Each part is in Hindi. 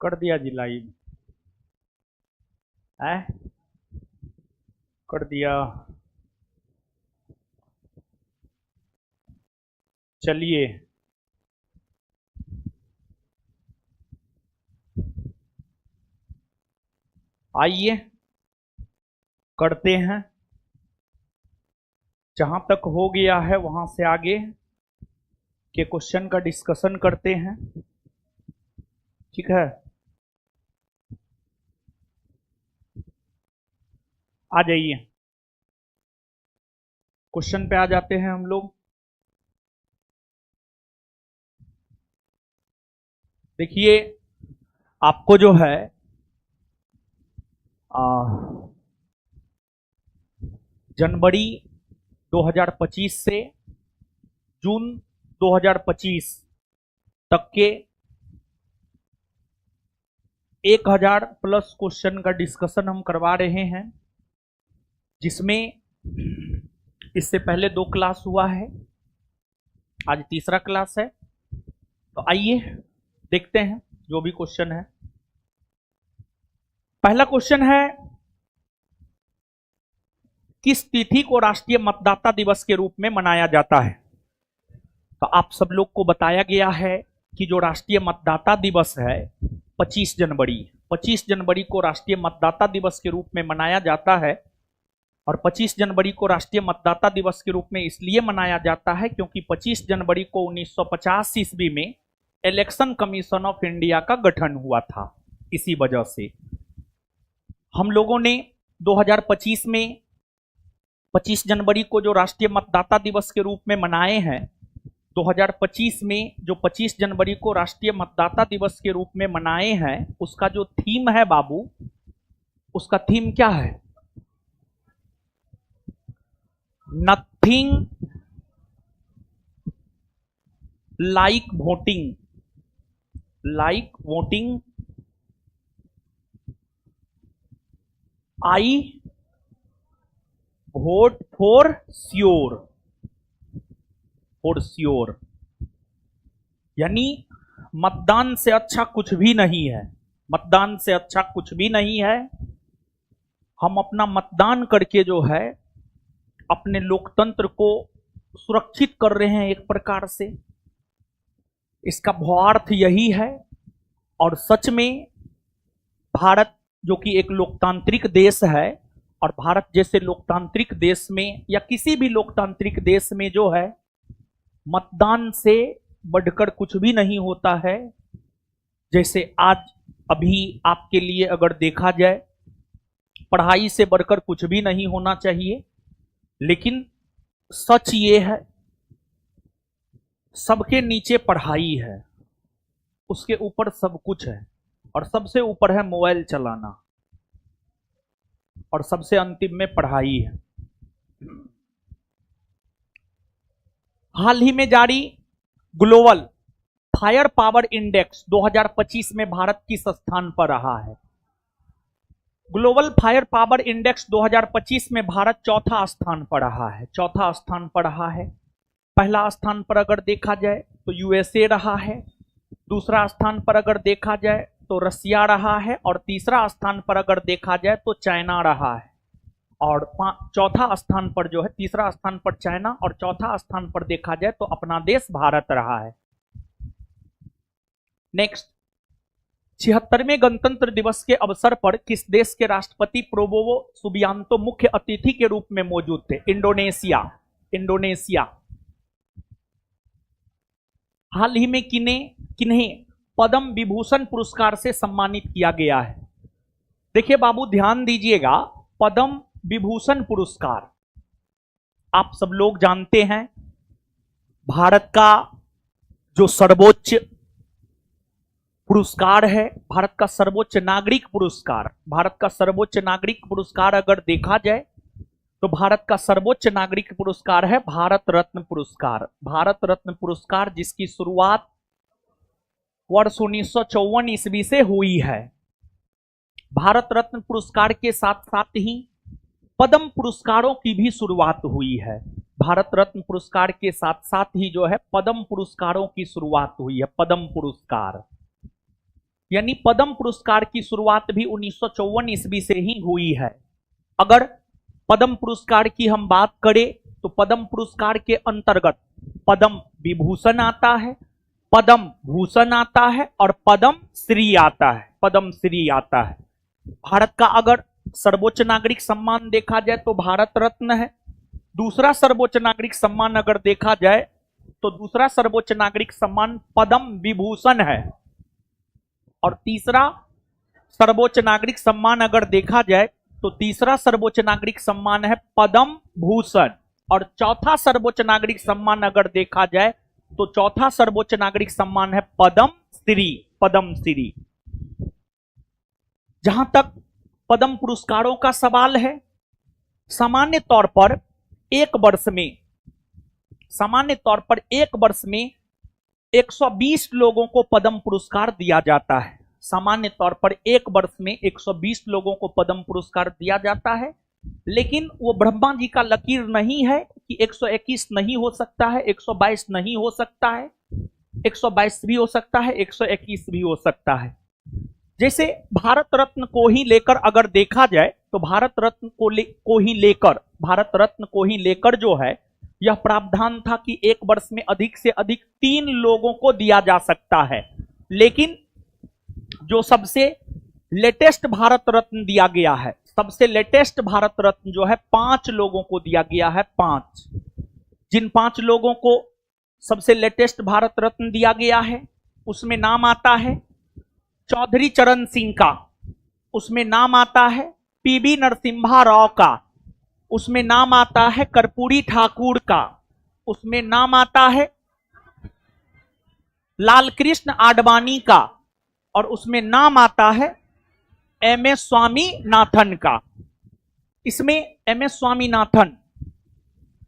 कर दिया जी लाइव है। कर दिया। चलिए आइए करते हैं। जहां तक हो गया है वहां से आगे के क्वेश्चन का डिस्कशन करते हैं। ठीक है, आ जाइए। क्वेश्चन पे आ जाते हैं हम लोग। देखिए आपको जो है जनवरी 2025 से जून 2025 तक के 1000 प्लस क्वेश्चन का डिस्कशन हम करवा रहे हैं, जिसमें इससे पहले 2 क्लास हुआ है, आज तीसरा क्लास है। तो आइए देखते हैं जो भी क्वेश्चन है। पहला क्वेश्चन है, किस तिथि को राष्ट्रीय मतदाता दिवस के रूप में मनाया जाता है? तो आप सब लोग को बताया गया है कि जो राष्ट्रीय मतदाता दिवस है 25 जनवरी को राष्ट्रीय मतदाता दिवस के रूप में मनाया जाता है। और 25 जनवरी को राष्ट्रीय मतदाता दिवस के रूप में इसलिए मनाया जाता है क्योंकि 25 जनवरी को 1950 ईस्वी में इलेक्शन कमीशन ऑफ इंडिया का गठन हुआ था। इसी वजह से हम लोगों ने 2025 में 25 जनवरी को जो राष्ट्रीय मतदाता दिवस के रूप में मनाए हैं, 2025 में जो 25 जनवरी को राष्ट्रीय मतदाता दिवस के रूप में मनाए हैं, उसका जो थीम है बाबू, उसका थीम क्या है? Nothing like voting I vote for sure. यानी मतदान से अच्छा कुछ भी नहीं है, मतदान से अच्छा कुछ भी नहीं है। हम अपना मतदान करके जो है अपने लोकतंत्र को सुरक्षित कर रहे हैं एक प्रकार से। इसका भावार्थ यही है। और सच में भारत जो कि एक लोकतांत्रिक देश है, और भारत जैसे लोकतांत्रिक देश में या किसी भी लोकतांत्रिक देश में जो है मतदान से बढ़कर कुछ भी नहीं होता है। जैसे आज अभी आपके लिए अगर देखा जाए, पढ़ाई से बढ़कर कुछ भी नहीं होना चाहिए, लेकिन सच ये है सबके नीचे पढ़ाई है, उसके ऊपर सब कुछ है, और सबसे ऊपर है मोबाइल चलाना, और सबसे अंतिम में पढ़ाई है। हाल ही में जारी ग्लोबल फायर पावर इंडेक्स 2025 में भारत किस स्थान पर रहा है? ग्लोबल फायर पावर इंडेक्स 2025 में भारत चौथा स्थान पर रहा है। पहला स्थान पर अगर देखा जाए तो यूएसए रहा है, दूसरा स्थान पर अगर देखा जाए तो रसिया रहा है, और तीसरा स्थान पर अगर देखा जाए तो चाइना रहा है। और चौथा स्थान पर जो है, तीसरा स्थान पर चाइना और चौथा स्थान पर देखा जाए तो अपना देश भारत रहा है। नेक्स्ट, 76वें गणतंत्र दिवस के अवसर पर किस देश के राष्ट्रपति प्रोबोवो सुबियांतो मुख्य अतिथि के रूप में मौजूद थे? इंडोनेशिया। हाल ही में किन्हें पद्म विभूषण पुरस्कार से सम्मानित किया गया है? देखिए बाबू ध्यान दीजिएगा, पद्म विभूषण पुरस्कार आप सब लोग जानते हैं भारत का जो सर्वोच्च पुरस्कार है, भारत का सर्वोच्च नागरिक पुरस्कार अगर देखा जाए तो भारत का सर्वोच्च नागरिक पुरस्कार है भारत रत्न पुरस्कार, जिसकी शुरुआत वर्ष 1954 ईस्वी से हुई है। भारत रत्न पुरस्कार के साथ साथ ही पद्म पुरस्कारों की भी शुरुआत हुई है। भारत रत्न पुरस्कार के साथ साथ ही जो है पद्म पुरस्कारों की शुरुआत हुई है, पद्म पुरस्कार। यानी पद्म पुरस्कार की शुरुआत भी 1954 ईस्वी से ही हुई है। अगर पद्म पुरस्कार की हम बात करें तो पद्म पुरस्कार के अंतर्गत पद्म विभूषण आता है, पद्म भूषण आता है और पद्म श्री आता है। पद्म श्री आता है। भारत का अगर सर्वोच्च नागरिक सम्मान देखा जाए तो भारत रत्न है। दूसरा सर्वोच्च नागरिक सम्मान अगर देखा जाए तो दूसरा सर्वोच्च नागरिक सम्मान पद्म विभूषण है। और तीसरा सर्वोच्च नागरिक सम्मान अगर देखा जाए तो तीसरा सर्वोच्च नागरिक सम्मान है पद्म भूषण। और चौथा सर्वोच्च नागरिक सम्मान अगर देखा जाए तो चौथा सर्वोच्च नागरिक सम्मान है पद्म श्री। पद्म श्री। जहां तक पद्म पुरस्कारों का सवाल है, सामान्य तौर पर एक वर्ष में 120 लोगों को पद्म पुरस्कार दिया जाता है। सामान्य तौर पर एक वर्ष में 120 लोगों को पद्म पुरस्कार दिया जाता है। लेकिन वो ब्रह्मा जी का लकीर नहीं है कि 121 नहीं हो सकता है, 122 नहीं हो सकता है, 122 भी हो सकता है, 121 भी हो सकता है। जैसे भारत रत्न को ही लेकर अगर देखा जाए तो भारत रत्न को ही लेकर जो है यह प्रावधान था कि एक वर्ष में अधिक से अधिक 3 लोगों को दिया जा सकता है। लेकिन जो सबसे लेटेस्ट भारत रत्न दिया गया है, सबसे लेटेस्ट भारत रत्न जो है 5 लोगों को दिया गया है। 5। जिन 5 लोगों को सबसे लेटेस्ट भारत रत्न दिया गया है उसमें नाम आता है चौधरी चरण सिंह का, उसमें नाम आता है पीबी नरसिम्हा राव का, उसमें नाम आता है कर्पूरी ठाकुर का, उसमें नाम आता है लालकृष्ण आडवाणी का और उसमें नाम आता है एम.एस. स्वामीनाथन का। इसमें एम.एस. स्वामीनाथन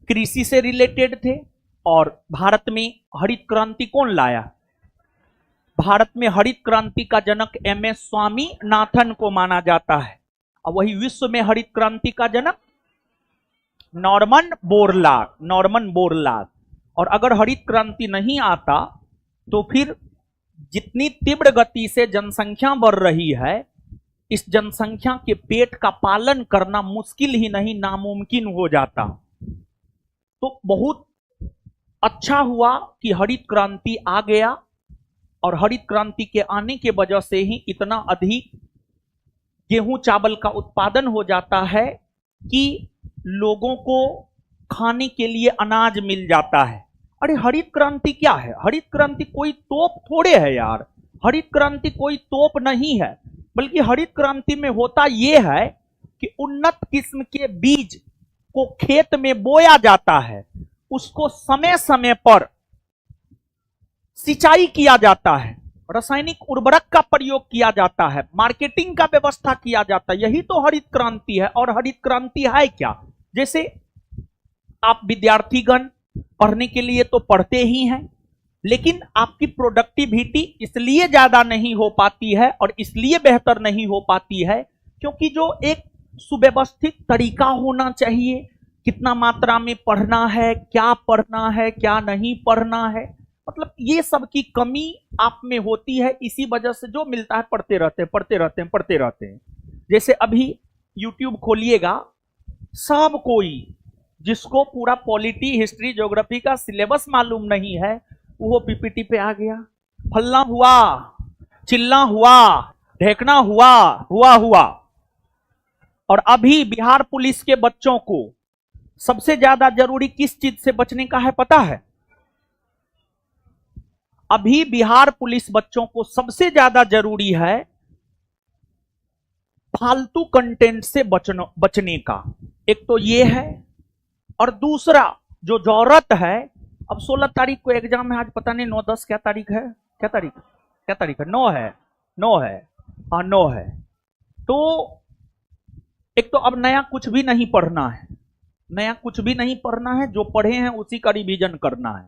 कृषि से रिलेटेड थे और भारत में हरित क्रांति कौन लाया? भारत में हरित क्रांति का जनक एम.एस. स्वामीनाथन को माना जाता है। और वही विश्व में हरित क्रांति का जनक नॉर्मन बोरलॉग। और अगर हरित क्रांति नहीं आता तो फिर जितनी तीव्र गति से जनसंख्या बढ़ रही है, इस जनसंख्या के पेट का पालन करना मुश्किल ही नहीं नामुमकिन हो जाता। तो बहुत अच्छा हुआ कि हरित क्रांति आ गया और हरित क्रांति के आने के वजह से ही इतना अधिक गेहूं चावल का उत्पादन हो जाता है कि लोगों को खाने के लिए अनाज मिल जाता है। अरे हरित क्रांति क्या है? हरित क्रांति कोई तोप थोड़े है यार। हरित क्रांति कोई तोप नहीं है, बल्कि हरित क्रांति में होता यह है कि उन्नत किस्म के बीज को खेत में बोया जाता है, उसको समय समय पर सिंचाई किया जाता है, रासायनिक उर्वरक का प्रयोग किया जाता है, मार्केटिंग का व्यवस्था किया जाता है। यही तो हरित क्रांति है। और हरित क्रांति है क्या? जैसे आप विद्यार्थीगण पढ़ने के लिए तो पढ़ते ही हैं, लेकिन आपकी प्रोडक्टिविटी इसलिए ज्यादा नहीं हो पाती है और इसलिए बेहतर नहीं हो पाती है क्योंकि जो एक सुव्यवस्थित तरीका होना चाहिए, कितना मात्रा में पढ़ना है, क्या नहीं पढ़ना है, मतलब ये सब की कमी आप में होती है। इसी वजह से जो मिलता है पढ़ते रहते हैं। जैसे अभी YouTube खोलिएगा, सब कोई जिसको पूरा पॉलिटी, हिस्ट्री, ज्योग्राफी का सिलेबस मालूम नहीं है वो पीपीटी पे आ गया। फल्ला हुआ, चिल्ला हुआ, ढेकना हुआ। और अभी बिहार पुलिस के बच्चों को सबसे ज्यादा जरूरी किस चीज से बचने का है पता है? अभी बिहार पुलिस बच्चों को सबसे ज्यादा जरूरी है फालतू कंटेंट से बचने का। एक तो ये है, और दूसरा जो जरूरत है, अब 16 तारीख को एग्जाम है, आज पता नहीं 9-10 क्या तारीख है? 9 है। हाँ 9 है। तो एक तो अब नया कुछ भी नहीं पढ़ना है, जो पढ़े हैं उसी का रिवीजन करना है।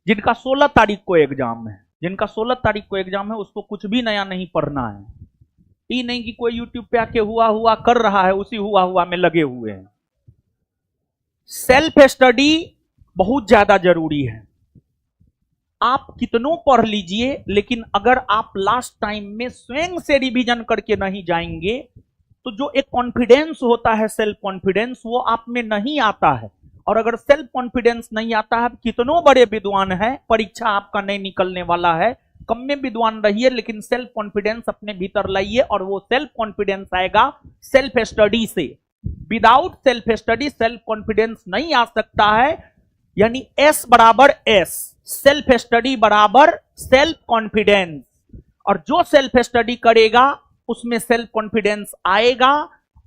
जिनका 16 तारीख को एग्जाम है उसको कुछ भी नया नहीं पढ़ना है। ये नहीं कि कोई यूट्यूब पे आके हुआ कर रहा है, उसी हुआ में लगे हुए हैं। सेल्फ स्टडी बहुत ज्यादा जरूरी है। आप कितनों पढ़ लीजिए, लेकिन अगर आप लास्ट टाइम में स्वयं से रिवीजन करके नहीं जाएंगे तो जो एक कॉन्फिडेंस होता है, सेल्फ कॉन्फिडेंस, वो आप में नहीं आता है। और अगर सेल्फ कॉन्फिडेंस नहीं आता है, कितनों बड़े विद्वान हैं, परीक्षा आपका नहीं निकलने वाला है, कम में विद्वान रहिए, लेकिन सेल्फ कॉन्फिडेंस अपने भीतर लाइए। और वो सेल्फ कॉन्फिडेंस आएगा सेल्फ स्टडी से। Without self study self confidence नहीं आ सकता है। यानी S बराबर S, सेल्फ स्टडी बराबर सेल्फ कॉन्फिडेंस। और जो सेल्फ स्टडी करेगा उसमें सेल्फ कॉन्फिडेंस आएगा,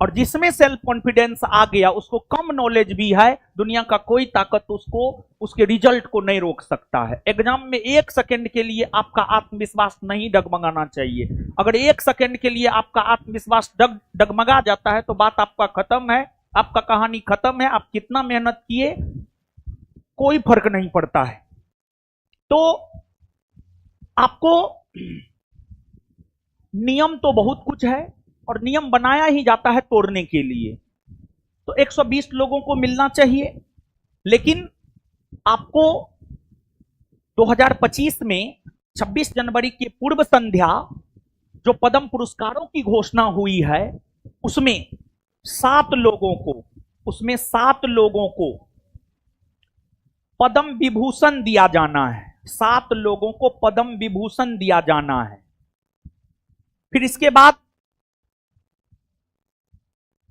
और जिसमें सेल्फ कॉन्फिडेंस आ गया उसको कम नॉलेज भी है, दुनिया का कोई ताकत उसको, उसके रिजल्ट को नहीं रोक सकता है। एग्जाम में 1 सेकंड के लिए आपका आत्मविश्वास नहीं डगमगाना चाहिए। अगर 1 सेकंड के लिए आपका आत्मविश्वास डगमगा जाता है तो बात आपका खत्म है, आपका कहानी खत्म है। आप कितना मेहनत किए कोई फर्क नहीं पड़ता है। तो आपको नियम तो बहुत कुछ है, और नियम बनाया ही जाता है तोड़ने के लिए। तो 120 लोगों को मिलना चाहिए, लेकिन आपको 2025 में 26 जनवरी की पूर्व संध्या जो पद्म पुरस्कारों की घोषणा हुई है, उसमें 7 लोगों को पद्म विभूषण दिया जाना है। 7 लोगों को पद्म विभूषण दिया जाना है। फिर इसके बाद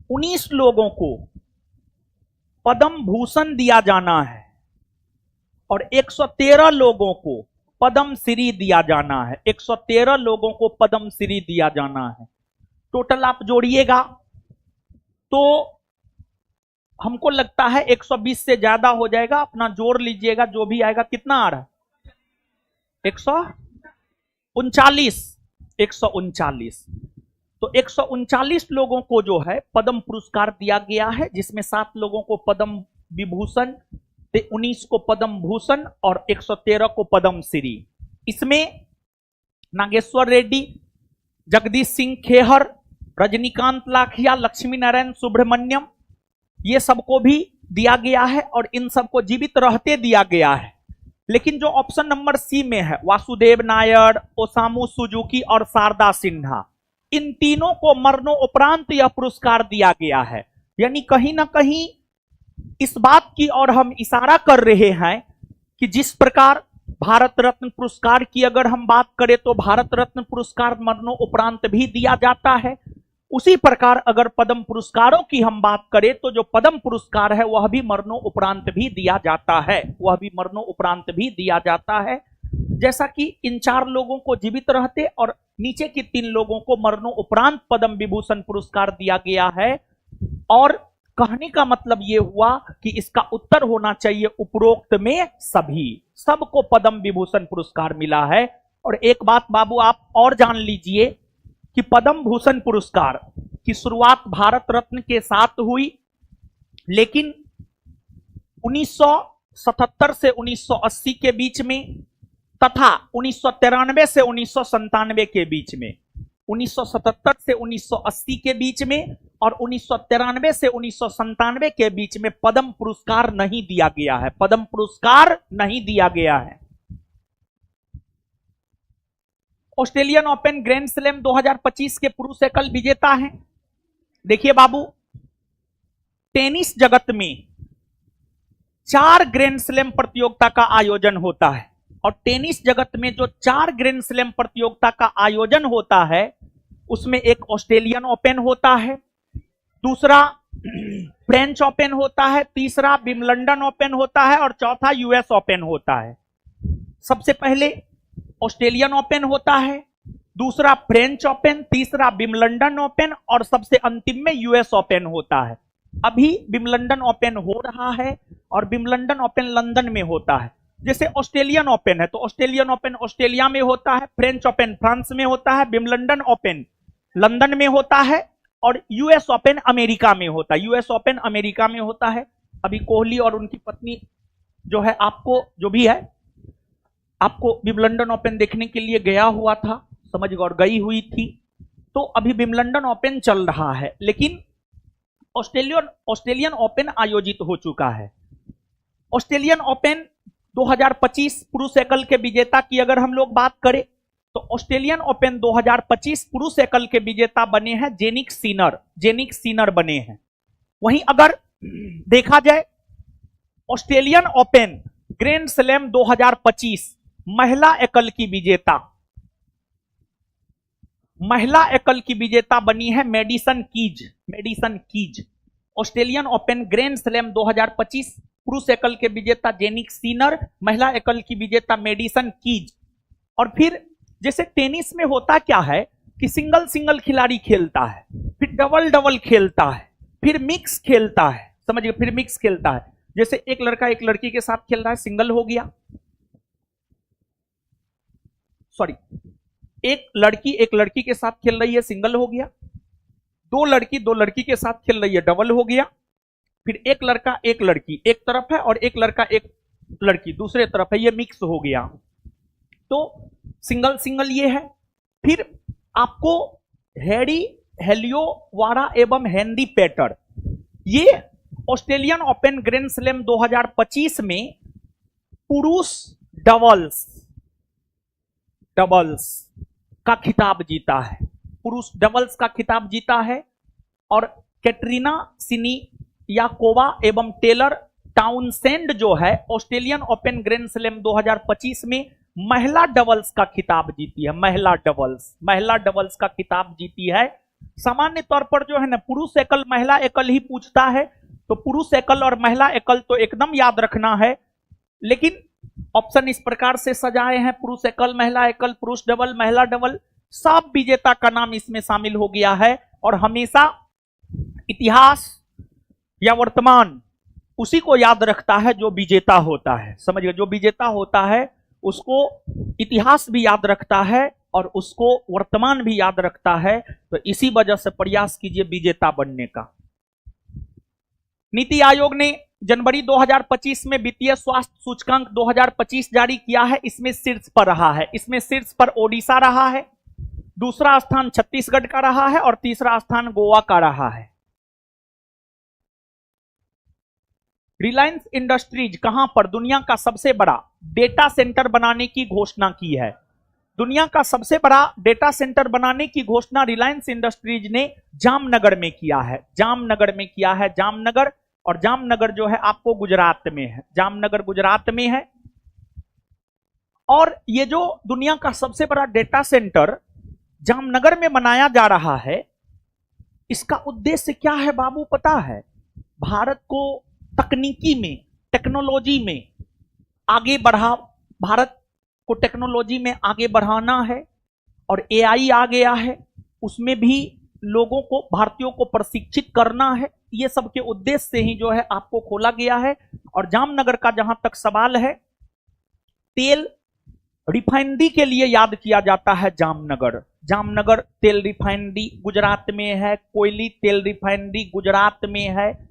19 लोगों को पद्म भूषण दिया जाना है, और 113 लोगों को पद्म श्री दिया जाना है। 113 लोगों को पद्म श्री दिया जाना है। टोटल आप जोड़िएगा तो हमको लगता है 120 से ज्यादा हो जाएगा। अपना जोड़ लीजिएगा, जो भी आएगा। कितना आ रहा है? 139। तो 139 लोगों को जो है पद्म पुरस्कार दिया गया है, जिसमें 7 लोगों को पद्म विभूषण, 19 को पद्म भूषण और 113 को पद्म श्री। इसमें नागेश्वर रेड्डी, जगदीश सिंह खेहर, रजनीकांत लाखिया, लक्ष्मी नारायण सुब्रमण्यम, ये सबको भी दिया गया है, और इन सबको जीवित रहते दिया गया है। लेकिन जो ऑप्शन नंबर सी में है, वासुदेव नायर, ओसामू सुजुकी और शारदा सिन्हा, इन तीनों को मरणोपरांत यह पुरस्कार दिया गया है। यानी कहीं ना कहीं इस बात की ओर हम इशारा कर रहे हैं कि जिस प्रकार भारत रत्न पुरस्कार की अगर हम बात करें तो भारत रत्न पुरस्कार मरणोपरांत भी दिया जाता है, उसी प्रकार अगर पद्म पुरस्कारों की हम बात करें तो जो पद्म पुरस्कार है वह भी मरणोपरांत भी दिया जाता है। जैसा कि इन 4 लोगों को जीवित रहते और नीचे की 3 लोगों को मरणोपरांत पद्म विभूषण पुरस्कार दिया गया है। और कहने का मतलब यह हुआ कि इसका उत्तर होना चाहिए उपरोक्त में सबको पद्म विभूषण पुरस्कार मिला है। और एक बात बाबू आप और जान लीजिए कि पद्म भूषण पुरस्कार की शुरुआत भारत रत्न के साथ हुई, लेकिन 1977 से 1980 के बीच में तथा 1993 से 1997 के बीच में, 1977 से 1980 के बीच में और 1993 से 1997 के बीच में पद्म पुरस्कार नहीं दिया गया है। ऑस्ट्रेलियन ओपन ग्रैंड स्लैम 2025 के पुरुष एकल विजेता हैं। देखिए बाबू, टेनिस जगत में 4 ग्रैंड स्लैम प्रतियोगिता का आयोजन होता है, और टेनिस जगत में जो 4 ग्रैंड स्लैम प्रतियोगिता का आयोजन होता है उसमें एक ऑस्ट्रेलियन ओपन होता है, दूसरा फ्रेंच ओपन होता है, तीसरा विंबलडन ओपन होता है और चौथा यूएस ओपन होता है। सबसे पहले ऑस्ट्रेलियन ओपन होता है, दूसरा फ्रेंच ओपन, तीसरा विंबलडन ओपन और सबसे अंतिम में यूएस ओपन होता है। अभी विंबलडन ओपन हो रहा है और विंबलडन ओपन लंदन में होता है। जैसे ऑस्ट्रेलियन ओपन है तो ऑस्ट्रेलियन ओपन ऑस्ट्रेलिया में होता है, फ्रेंच ओपन फ्रांस में होता है, विंबलडन ओपन लंदन में होता है और यूएस ओपन अमेरिका में होता है। अभी कोहली और उनकी पत्नी जो है आपको विंबलडन ओपन देखने के लिए गया हुआ था, समझ और गई हुई थी। तो अभी विंबलडन ओपन चल रहा है, लेकिन ऑस्ट्रेलियन ओपन आयोजित हो चुका है। ऑस्ट्रेलियन ओपन 2025 पुरुष एकल के विजेता की अगर हम लोग बात करें तो ऑस्ट्रेलियन ओपन 2025 पुरुष एकल के विजेता बने हैं जेनिक सीनर बने हैं। वहीं अगर देखा जाए ऑस्ट्रेलियन ओपन ग्रैंड स्लैम 2025 महिला एकल की विजेता बनी है medicine keys. Australian open grand slam 2025 पुरुष एकल के विजेता जेनिक सीनर, महिला एकल की विजेता मेडिसन कीज। और फिर जैसे टेनिस में होता क्या है कि सिंगल खिलाड़ी खेलता है, फिर डबल खेलता है, फिर मिक्स खेलता है, समझिए, फिर मिक्स खेलता है। जैसे एक लड़का एक लड़की के साथ खेल रहा है, सिंगल हो गया, सॉरी, एक लड़की एक लड़की के साथ खेल रही है, सिंगल हो गया। दो लड़की के साथ खेल रही है, डबल हो गया। फिर एक लड़का एक लड़की एक तरफ है और एक लड़का एक लड़की दूसरे तरफ है, ये मिक्स हो गया। तो सिंगल ये है। फिर आपको हैरी, हेलियोवारा एवं हैंडी पेटर, ये ऑस्ट्रेलियन ओपन ग्रैंड स्लैम 2025 में पुरुष डबल्स का खिताब जीता है, पुरुष डबल्स का खिताब जीता है। और कैटरीना सिनियाकोवा एवं टेलर टाउनसेंड जो है ऑस्ट्रेलियन ओपन ग्रैंड स्लैम 2025 में महिला डबल्स का खिताब जीती है, महिला डबल्स का खिताब जीती है। सामान्य तौर पर जो है ना पुरुष एकल महिला एकल ही पूछता है, तो पुरुष एकल और महिला एकल तो एकदम याद रखना है। लेकिन ऑप्शन इस प्रकार से सजाए हैं, पुरुष एकल, महिला एकल, पुरुष डबल, महिला डबल, सब विजेता का नाम इसमें शामिल हो गया है। और हमेशा इतिहास या वर्तमान उसी को याद रखता है जो विजेता होता है, समझिए, जो विजेता होता है उसको इतिहास भी याद रखता है और उसको वर्तमान भी याद रखता है। तो इसी वजह से प्रयास कीजिए विजेता बनने का। नीति आयोग ने जनवरी 2025 में वित्तीय स्वास्थ्य सूचकांक 2025 जारी किया है। इसमें शीर्ष पर रहा है, इसमें शीर्ष पर ओडिशा रहा है, दूसरा स्थान छत्तीसगढ़ का रहा है और तीसरा स्थान गोवा का रहा है। रिलायंस इंडस्ट्रीज कहां पर दुनिया का सबसे बड़ा डेटा सेंटर बनाने की घोषणा की है? दुनिया का सबसे बड़ा डेटा सेंटर बनाने की घोषणा रिलायंस इंडस्ट्रीज ने जामनगर में किया है, जामनगर। और जामनगर जो है आपको गुजरात में है, जामनगर गुजरात में है। और ये जो दुनिया का सबसे बड़ा डेटा सेंटर जामनगर में बनाया जा रहा है, इसका उद्देश्य क्या है बाबू पता है? भारत को तकनीकी में, टेक्नोलॉजी में आगे भारत को टेक्नोलॉजी में आगे बढ़ाना है। और एआई आ गया है, उसमें भी लोगों को, भारतीयों को प्रशिक्षित करना है। ये सब के उद्देश्य से ही जो है आपको खोला गया है। और जामनगर का जहां तक सवाल है, तेल रिफाइनरी के लिए याद किया जाता है जामनगर तेल रिफाइनरी गुजरात में है, कोयली तेल रिफाइनरी गुजरात में है।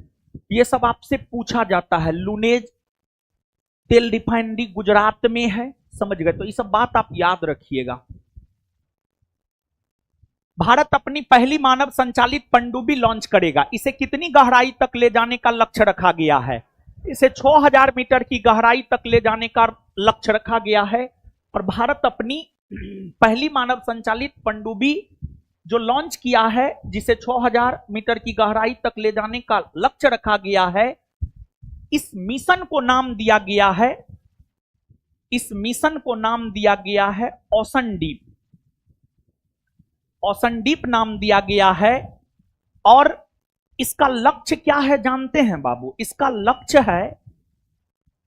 ये सब आपसे पूछा जाता है। लुनेज तेल रिफाइनरी गुजरात में है, समझ गए? तो ये सब बात आप याद रखिएगा। भारत अपनी पहली मानव संचालित पनडुब्बी लॉन्च करेगा। इसे कितनी गहराई तक ले जाने का लक्ष्य रखा गया है? इसे 6000 मीटर की गहराई तक ले जाने का लक्ष्य रखा गया है। और भारत अपनी पहली मानव संचालित पनडुब्बी जो लॉन्च किया है, जिसे 6000 मीटर की गहराई तक ले जाने का लक्ष्य रखा गया है, इस मिशन को नाम दिया गया है ओशन डीप नाम दिया गया है। और इसका लक्ष्य क्या है जानते हैं बाबू? इसका लक्ष्य है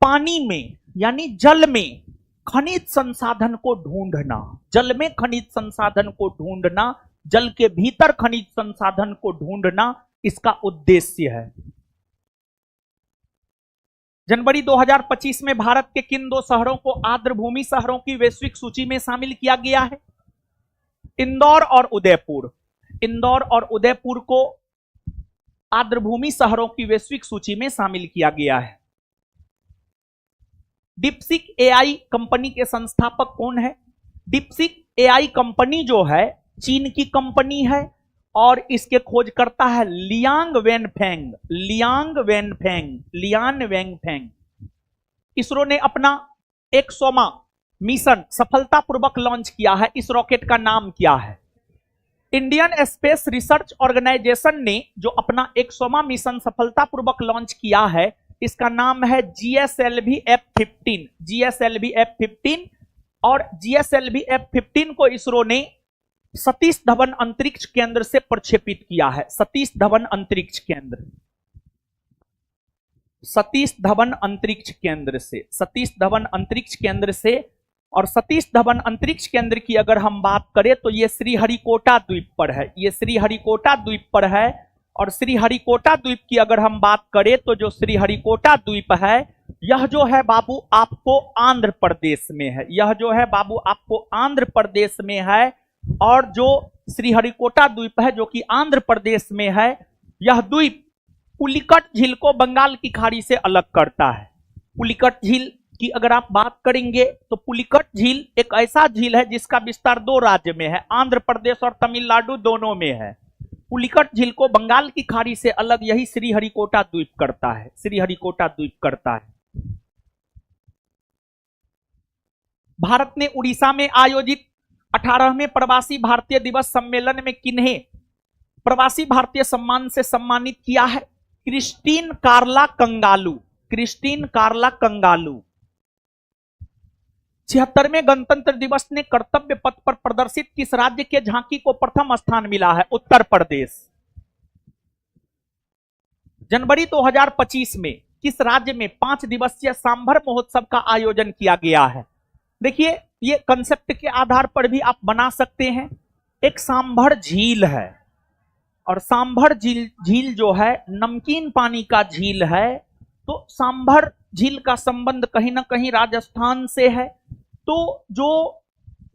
पानी में यानी जल में खनिज संसाधन को ढूंढना, जल में खनिज संसाधन को ढूंढना, जल के भीतर खनिज संसाधन को ढूंढना इसका उद्देश्य है। जनवरी 2025 में भारत के किन दो शहरों को आर्द्रभूमि शहरों की वैश्विक सूची में शामिल किया गया है? इंदौर और उदयपुर। इंदौर और उदयपुर को आर्द्रभूमि शहरों की वैश्विक सूची में शामिल किया गया है। डीपसीक एआई कंपनी के संस्थापक कौन है? डीपसीक एआई कंपनी जो है चीन की कंपनी है और इसके खोजकर्ता है लियान वेनफेंग। इसरो ने अपना 100वां मिशन सफलतापूर्वक लॉन्च किया है। इस रॉकेट का नाम क्या है? इंडियन स्पेस रिसर्च ऑर्गेनाइजेशन ने जो अपना 100वां मिशन सफलतापूर्वक लॉन्च किया है, इसका नाम है GSLV F-15। GSLV F-15 और GSLV F-15 को इसरो ने सतीश धवन अंतरिक्ष केंद्र से प्रक्षेपित किया है। सतीश धवन अंतरिक्ष केंद्र, सतीश धवन अंतरिक्ष केंद्र से, सतीश धवन अंतरिक्ष केंद्र से। और सतीश धवन अंतरिक्ष केंद्र की अगर हम बात करें तो ये श्रीहरिकोटा द्वीप पर है। ये श्रीहरिकोटा द्वीप पर है। और श्रीहरिकोटा द्वीप की अगर हम बात करें तो जो श्रीहरिकोटा द्वीप है, यह जो है बाबू आपको आंध्र प्रदेश में है। यह जो है बाबू आपको आंध्र प्रदेश में है। और जो श्रीहरिकोटा द्वीप है जो कि आंध्र प्रदेश में है, यह द्वीप पुलिकट झील को बंगाल की खाड़ी से अलग करता है। पुलिकट झील की अगर आप बात करेंगे तो पुलिकट झील एक ऐसा झील है जिसका विस्तार 2 राज्य में है, आंध्र प्रदेश और तमिलनाडु दोनों में है। पुलिकट झील को बंगाल की खाड़ी से अलग यही श्रीहरिकोटा द्वीप करता है। श्रीहरिकोटा द्वीप करता है। भारत ने उड़ीसा में आयोजित 18वें प्रवासी भारतीय दिवस सम्मेलन में किन्हें प्रवासी भारतीय सम्मान से सम्मानित किया है? क्रिस्टीन कार्ला कंगालू। क्रिस्टीन कार्ला कंगालू। 76वें गणतंत्र दिवस ने कर्तव्य पथ पर प्रदर्शित किस राज्य के झांकी को प्रथम स्थान मिला है? उत्तर प्रदेश। जनवरी 2025 में किस राज्य में 5 दिवसीय सांभर महोत्सव का आयोजन किया गया है? देखिए, ये कंसेप्ट के आधार पर भी आप बना सकते हैं। एक सांभर झील है और सांभर झील जो है नमकीन पानी का झील है, तो सांभर झील का संबंध कहीं ना कहीं राजस्थान से है। तो जो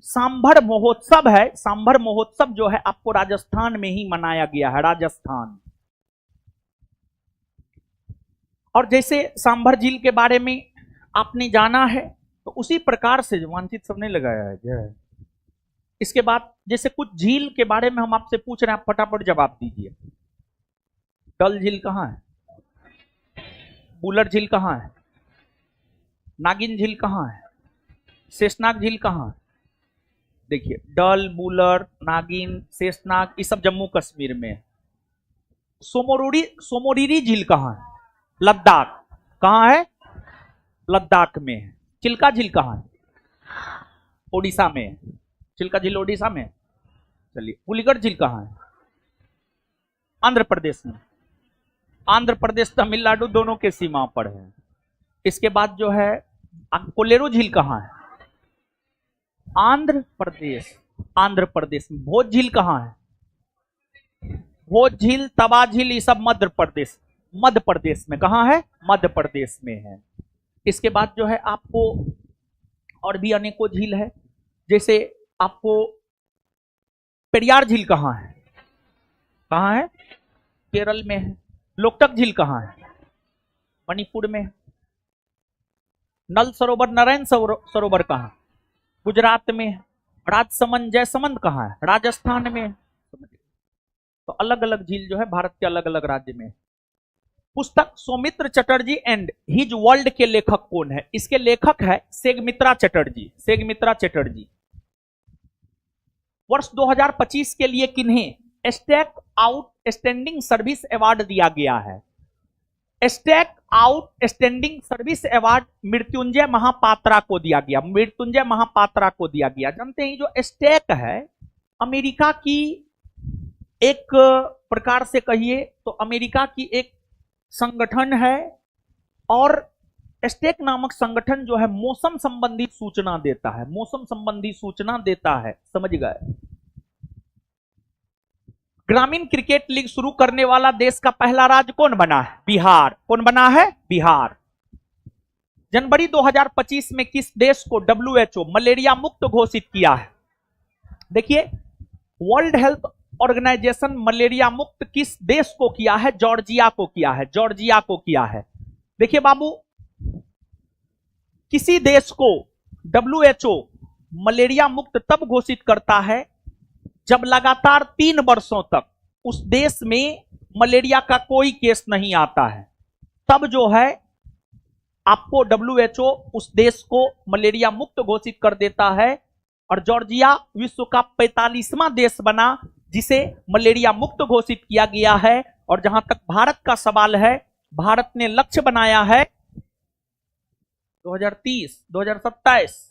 सांभर महोत्सव है, सांभर महोत्सव जो है आपको राजस्थान में ही मनाया गया है, राजस्थान। और जैसे सांभर झील के बारे में आपने जाना है, तो उसी प्रकार से मानचित्र सबने लगाया है। इसके बाद जैसे कुछ झील के बारे में हम आपसे पूछ रहे हैं, आप फटाफट जवाब दीजिए। डल झील कहाँ है? बुलर झील कहाँ है? नागिन झील कहाँ है? शेषनाग झील कहाँ है? देखिए, डल, बुलर, नागिन, शेषनाग, ये सब जम्मू कश्मीर में है। सोमोरिरी झील कहाँ है? लद्दाख। कहाँ है? लद्दाख में है। चिल्का झील कहाँ है? ओडिशा में है। चिल्का झील ओडिशा में। चलिए, पुलिकट झील कहाँ है? आंध्र प्रदेश में। आंध्र प्रदेश तमिलनाडु दोनों के सीमा पर है। इसके बाद जो है कोलेरू झील कहाँ है? आंध्र प्रदेश। आंध्र प्रदेश में। भोज झील कहाँ है? भोज झील, तवा झील, ये सब मध्य प्रदेश, मध्य प्रदेश में। कहाँ है? मध्य प्रदेश में है। इसके बाद जो है आपको और भी अनेकों झील है। जैसे आपको पेरियार झील कहाँ है? कहाँ है? केरल में है। लोकटक झील कहाँ है? मणिपुर में। नल सरोवर, नारायण सरोवर कहाँ? गुजरात में। राजसमंद, जयसमंद कहाँ है? राजस्थान में। तो अलग अलग झील जो है भारत के अलग अलग राज्य में। पुस्तक Soumitra Chatterjee and his world के लेखक कौन है? इसके लेखक है सेगमित्रा चटर्जी। सेगमित्रा चटर्जी। वर्ष 2025 के लिए किन्हें stack outstanding service award दिया गया है? Stack outstanding service award Mrityunjay Mahapatra को दिया गया। मृत्युंजय महापात्रा को दिया गया। जानते हैं, जो स्टैक है अमेरिका की एक प्रकार से कहिए तो अमेरिका की एक संगठन है। और स्टैक नामक संगठन जो है मौसम संबंधी सूचना देता है। मौसम संबंधी सूचना देता है, समझ गए? ग्रामीण क्रिकेट लीग शुरू करने वाला देश का पहला राज्य कौन बना है? बिहार। कौन बना है? बिहार। जनवरी 2025 में किस देश को WHO मलेरिया मुक्त घोषित किया है? देखिए, वर्ल्ड हेल्थ ऑर्गेनाइजेशन मलेरिया मुक्त किस देश को किया है? जॉर्जिया को किया है। जॉर्जिया को किया है। देखिए बाबू, किसी देश को WHO मलेरिया मुक्त तब घोषित करता है जब लगातार 3 वर्षों तक उस देश में मलेरिया का कोई केस नहीं आता है। तब जो है आपको WHO उस देश को मलेरिया मुक्त घोषित कर देता है और जॉर्जिया विश्व का 45वां देश बना जिसे मलेरिया मुक्त घोषित किया गया है। और जहां तक भारत का सवाल है, भारत ने लक्ष्य बनाया है 2030, 2027,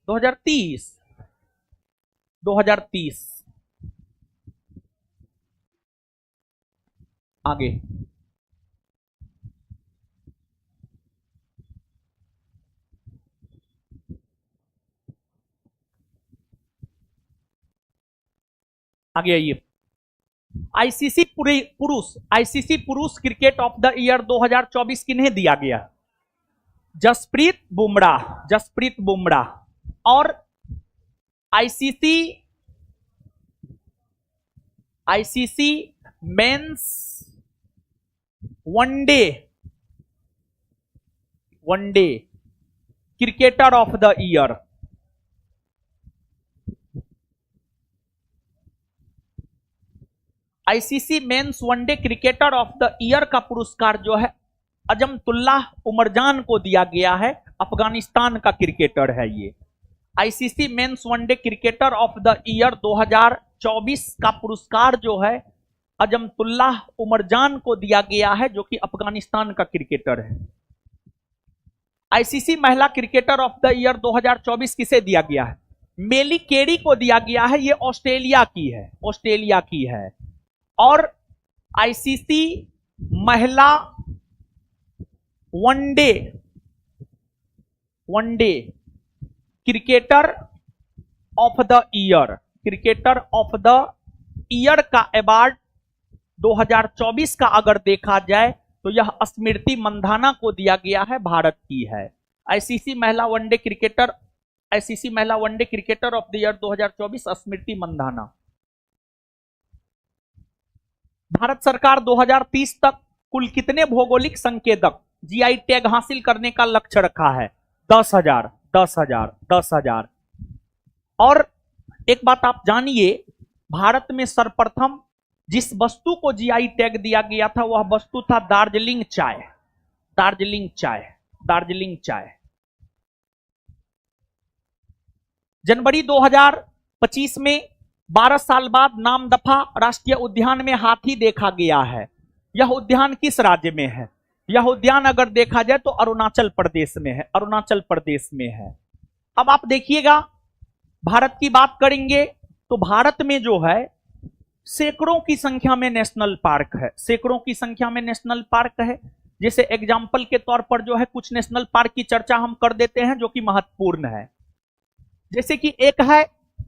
2030, 2030 आगे आगे आइए। आईसीसी पुरुष क्रिकेट ऑफ द ईयर 2024 किन्हें दिया गया? जसप्रीत बुमराह। और ICC men's one day cricketer of the year, ICC men's one day cricketer of the year का पुरस्कार जो है अजमतुल्लाह उमरजान को दिया गया है। अफगानिस्तान का क्रिकेटर है ये। ICC men's one day cricketer of the year 2024 का पुरस्कार जो है अजमतुल्लाह उमरजान को दिया गया है, जो कि अफगानिस्तान का क्रिकेटर है। आईसीसी महिला क्रिकेटर ऑफ द ईयर 2024 किसे दिया गया है? मेली केरी को दिया गया है। ये ऑस्ट्रेलिया की है। और आईसीसी महिला one day cricketer of the year का अवार्ड 2024 का अगर देखा जाए तो यह स्मृति मंधाना को दिया गया है, भारत की है। आईसीसी महिला one day cricketer of the year 2024 Smriti Mandhana. Bharat सरकार 2030 तक कुल कितने भौगोलिक संकेतक जीआई टैग हासिल करने का लक्ष्य रखा है? 10,000। और एक बात आप जानिए, भारत में सर्वप्रथम जिस वस्तु को जीआई टैग दिया गया था वह वस्तु था दार्जिलिंग चाय। जनवरी 2025 में 12 साल बाद नामदफा राष्ट्रीय उद्यान में हाथी देखा गया है। यह उद्यान किस राज्य में है? यह उद्यान अगर देखा जाए तो अरुणाचल प्रदेश में है। अब आप देखिएगा, भारत की बात करेंगे तो भारत में जो है सैकड़ों की संख्या में नेशनल पार्क है। जैसे एग्जाम्पल के तौर पर जो है कुछ नेशनल पार्क की चर्चा हम कर देते हैं जो कि महत्वपूर्ण है। जैसे कि एक है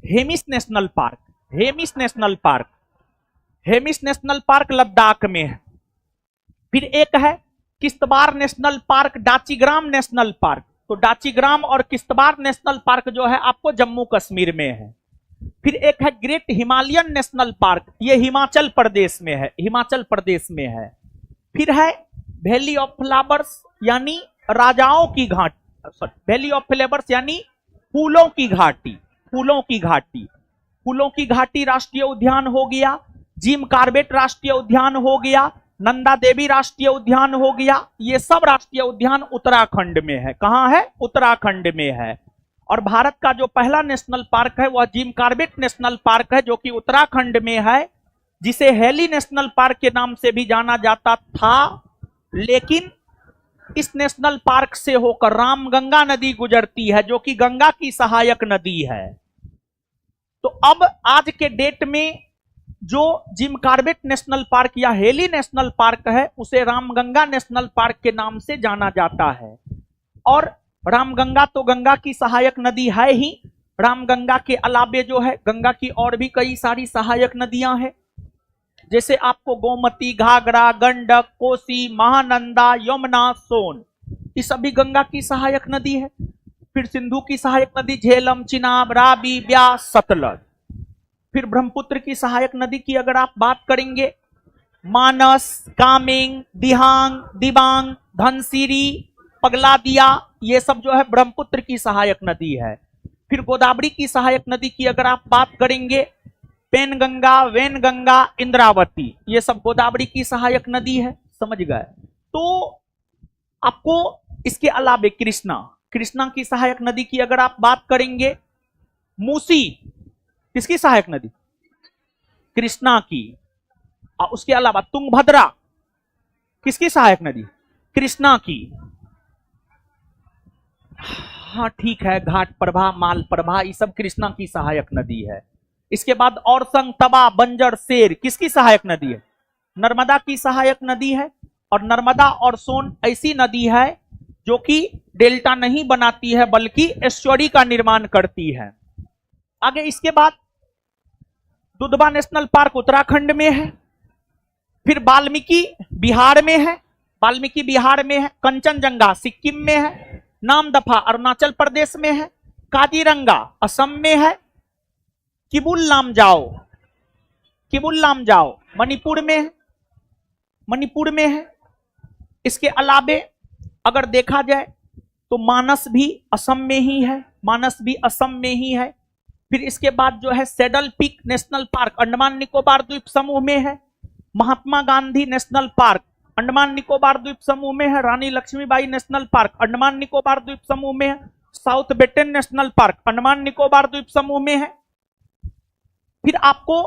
हेमिस नेशनल पार्क लद्दाख में है। फिर एक है Kishtwar national park, Dachigam national park. तो डाचीग्राम और किश्तवाड़ नेशनल पार्क जो है आपको जम्मू कश्मीर में है। फिर एक है ग्रेट हिमालयन नेशनल पार्क, ये हिमाचल प्रदेश में है। फिर है वैली ऑफ फ्लावर्स यानी राजाओं की घाटी, वैली ऑफ फ्लावर्स यानी फूलों की घाटी राष्ट्रीय उद्यान हो गया। जिम कार्बेट राष्ट्रीय उद्यान हो गया। नंदा देवी राष्ट्रीय उद्यान हो गया। ये सब राष्ट्रीय उद्यान उत्तराखंड में है। कहां है? उत्तराखंड में है। और भारत का जो पहला नेशनल पार्क है वह जिम कार्बेट नेशनल पार्क है, जो कि उत्तराखंड में है, जिसे हेली नेशनल पार्क के नाम से भी जाना जाता था। लेकिन इस नेशनल पार्क से होकर रामगंगा नदी गुजरती है, जो कि गंगा की सहायक नदी है। तो अब आज के डेट में जो जिम कार्बेट नेशनल पार्क या हेली नेशनल पार्क है उसे रामगंगा नेशनल पार्क के नाम से जाना जाता है। और रामगंगा तो गंगा की सहायक नदी है ही। रामगंगा के अलावे जो है गंगा की और भी कई सारी सहायक नदियां हैं। जैसे आपको गोमती, घाघरा, गंडक, कोसी, महानंदा, यमुना, सोन, ये सभी गंगा की सहायक नदी है। फिर सिंधु की सहायक नदी झेलम, चिनाब, रावी, ब्यास, सतलज। फिर ब्रह्मपुत्र की सहायक नदी की अगर आप बात करेंगे, मानस, कामेंग, दिहांग, दिबांग, धनसिरी, पगलादिया, ये सब जो है ब्रह्मपुत्र की सहायक नदी है। फिर गोदावरी की सहायक नदी की अगर आप बात करेंगे, पेनगंगा, वैनगंगा, इंद्रावती, ये सब गोदावरी की सहायक नदी है। समझ गए? तो आपको इसके अलावे कृष्णा, कृष्णा की सहायक नदी की अगर आप बात करेंगे, मूसी किसकी सहायक नदी? कृष्णा की। और उसके अलावा तुंगभद्रा किसकी सहायक नदी? कृष्णा की। हाँ ठीक है, घाट प्रभा, माल प्रभा, ये सब कृष्णा की सहायक नदी है। इसके बाद और संग, तबा, बंजर, शेर किसकी सहायक नदी है? नर्मदा की सहायक नदी है। और नर्मदा और सोन ऐसी नदी है जो कि डेल्टा नहीं बनाती है बल्कि एस्चुअरी का निर्माण करती है। आगे इसके बाद दुधवा नेशनल पार्क उत्तराखंड में है, फिर वाल्मीकि बिहार में है, वाल्मीकि बिहार में है, कंचनजंगा सिक्किम में है, नामदफा अरुणाचल प्रदेश में है, काजीरंगा असम में है, किबुल लामजाओ, किबुल लामजाओ मणिपुर में है, मणिपुर में है। इसके अलावे अगर देखा जाए तो मानस भी असम में ही है, मानस भी असम में ही है। फिर इसके बाद जो है saddle peak national park Andaman Nicobar द्वीप समूह में है, महात्मा गांधी नेशनल पार्क अंडमान निकोबार द्वीप समूह में है, रानी लक्ष्मीबाई नेशनल पार्क अंडमान निकोबार द्वीप समूह में है, south Button national park Andaman Nicobar द्वीप समूह में है। फिर आपको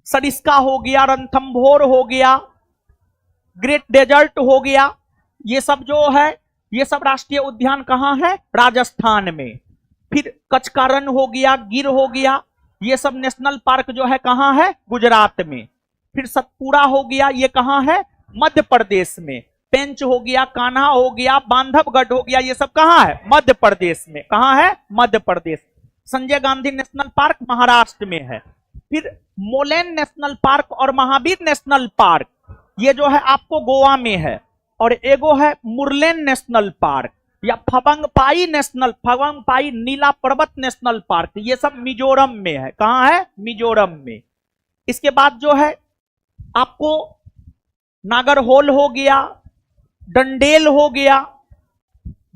सरिस्का हो गया, रणथंभौर हो गया, ग्रेट डेजर्ट हो गया, ये सब जो है ये सब राष्ट्रीय उद्यान कहाँ है? राजस्थान में। फिर कच्छ का रण हो गया, गिर हो गया, ये सब नेशनल पार्क जो है कहाँ है? गुजरात में। फिर सतपुड़ा हो गया, ये कहाँ है? मध्य प्रदेश में। पेंच हो गया, कान्हा हो गया, बांधवगढ़ हो गया, ये सब कहाँ है? मध्य प्रदेश में। कहाँ है? मध्य प्रदेश। संजय गांधी नेशनल पार्क महाराष्ट्र में है। फिर मोलेन नेशनल पार्क और महावीर नेशनल पार्क ये जो है आपको गोवा में है। और एगो है मुरलेन नेशनल पार्क या फबंगपाई नेशनल, फबंगपाई नीला पर्वत नेशनल पार्क, ये सब मिजोरम में है। कहाँ है? मिजोरम में। इसके बाद जो है आपको नागरहोल हो गया, डंडेल हो गया,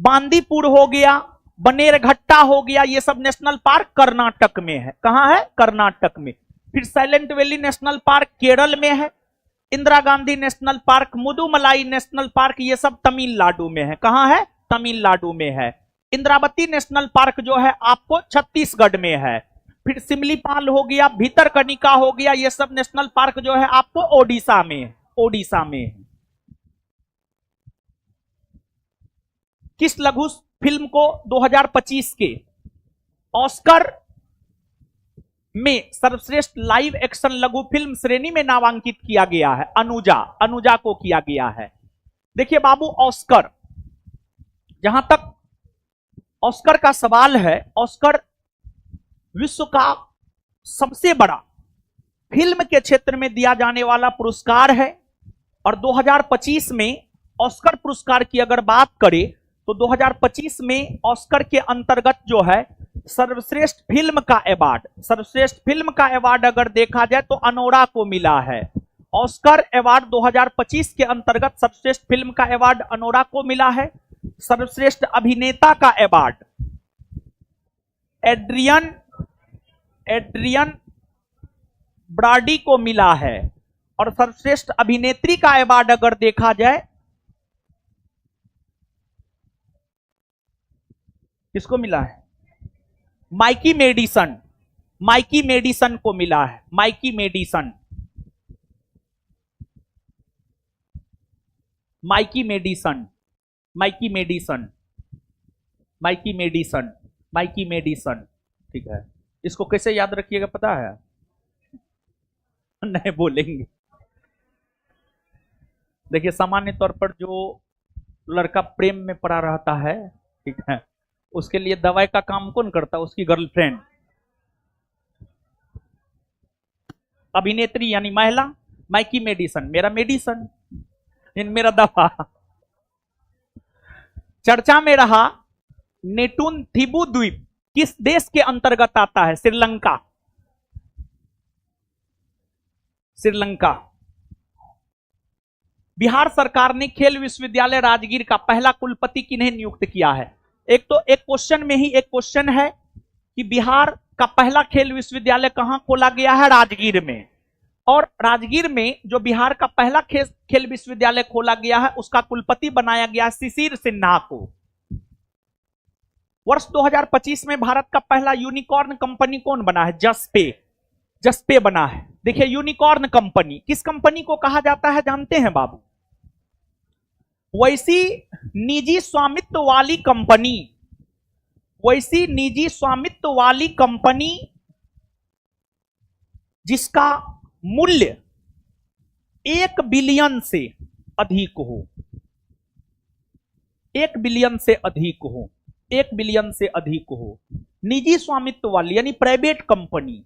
बांदीपुर हो गया, बनेरघट्टा हो गया, ये सब नेशनल पार्क कर्नाटक में है। कहाँ है? कर्नाटक में। फिर silent valley national park Kerala में है, Indira Gandhi national park, Mudumalai national park, ये सब तमिलनाडु में है। कहाँ है? तमिलनाडु में है। इंद्रावती नेशनल पार्क जो है आपको छत्तीसगढ़ में है। फिर सिमलीपाल हो गया, भीतरकनिका हो गया, ये सब नेशनल पार्क जो है आपको ओडिशा में है। ओडिशा में है। किस लघु फिल्म को 2025 के ऑस्कर में सर्वश्रेष्ठ लाइव एक्शन लघु फिल्म श्रेणी में नामांकित किया गया है? अनुजा, अनुजा को किया गया है। देखिए बाबू, ऑस्कर, जहां तक ऑस्कर का सवाल है, ऑस्कर विश्व का सबसे बड़ा फिल्म के क्षेत्र में दिया जाने वाला पुरस्कार है। और 2025 में ऑस्कर पुरस्कार की अगर बात करें तो 2025 में ऑस्कर के अंतर्गत जो है सर्वश्रेष्ठ फिल्म का अवार्ड, सर्वश्रेष्ठ फिल्म का अवार्ड अगर देखा जाए तो अनोरा को मिला है। ऑस्कर अवार्ड 2025 के अंतर्गत सर्वश्रेष्ठ फिल्म का अवार्ड अनोरा को मिला है। सर्वश्रेष्ठ अभिनेता का अवार्ड एड्रियन ब्राडी को मिला है। और सर्वश्रेष्ठ अभिनेत्री का अवार्ड अगर देखा जाए, किसको मिला है? माइकी मेडिसन, माइकी मेडिसन को मिला है। Mikey Madison, Mikey Madison, Mikey Madison, Mikey Madison, Mikey Madison. ठीक है, इसको कैसे याद रखिएगा पता है? नहीं बोलेंगे। देखिए, सामान्य तौर पर जो लड़का प्रेम में पड़ा रहता है, ठीक है, उसके लिए दवाई का काम कौन करता है? उसकी गर्लफ्रेंड। अभिनेत्री यानी महिला, माइकी मेडिसन, मेरा मेडिसन, मेरा दवा। चर्चा में रहा नेटून थिबू द्वीप किस देश के अंतर्गत आता है? श्रीलंका। श्रीलंका। बिहार सरकार ने खेल विश्वविद्यालय राजगीर का पहला कुलपति किन्हें नियुक्त किया है? एक तो एक क्वेश्चन में ही एक क्वेश्चन है कि बिहार का पहला खेल विश्वविद्यालय कहां खोला गया है? राजगीर में। और राजगीर में जो बिहार का पहला खेल विश्वविद्यालय खोला गया है, उसका कुलपति बनाया गया है शिशिर सिन्हा को। वर्ष 2025 में भारत का पहला यूनिकॉर्न कंपनी कौन बना है? जसपे। जसपे बना है। देखिए, यूनिकॉर्न कंपनी किस कंपनी को कहा जाता है जानते हैं बाबू? वैसी निजी स्वामित्व वाली कंपनी, वैसी निजी स्वामित्व वाली कंपनी जिसका मूल्य 1 बिलियन से अधिक हो, 1 बिलियन से अधिक हो, 1 बिलियन से अधिक हो, निजी स्वामित्व वाली यानी प्राइवेट कंपनी।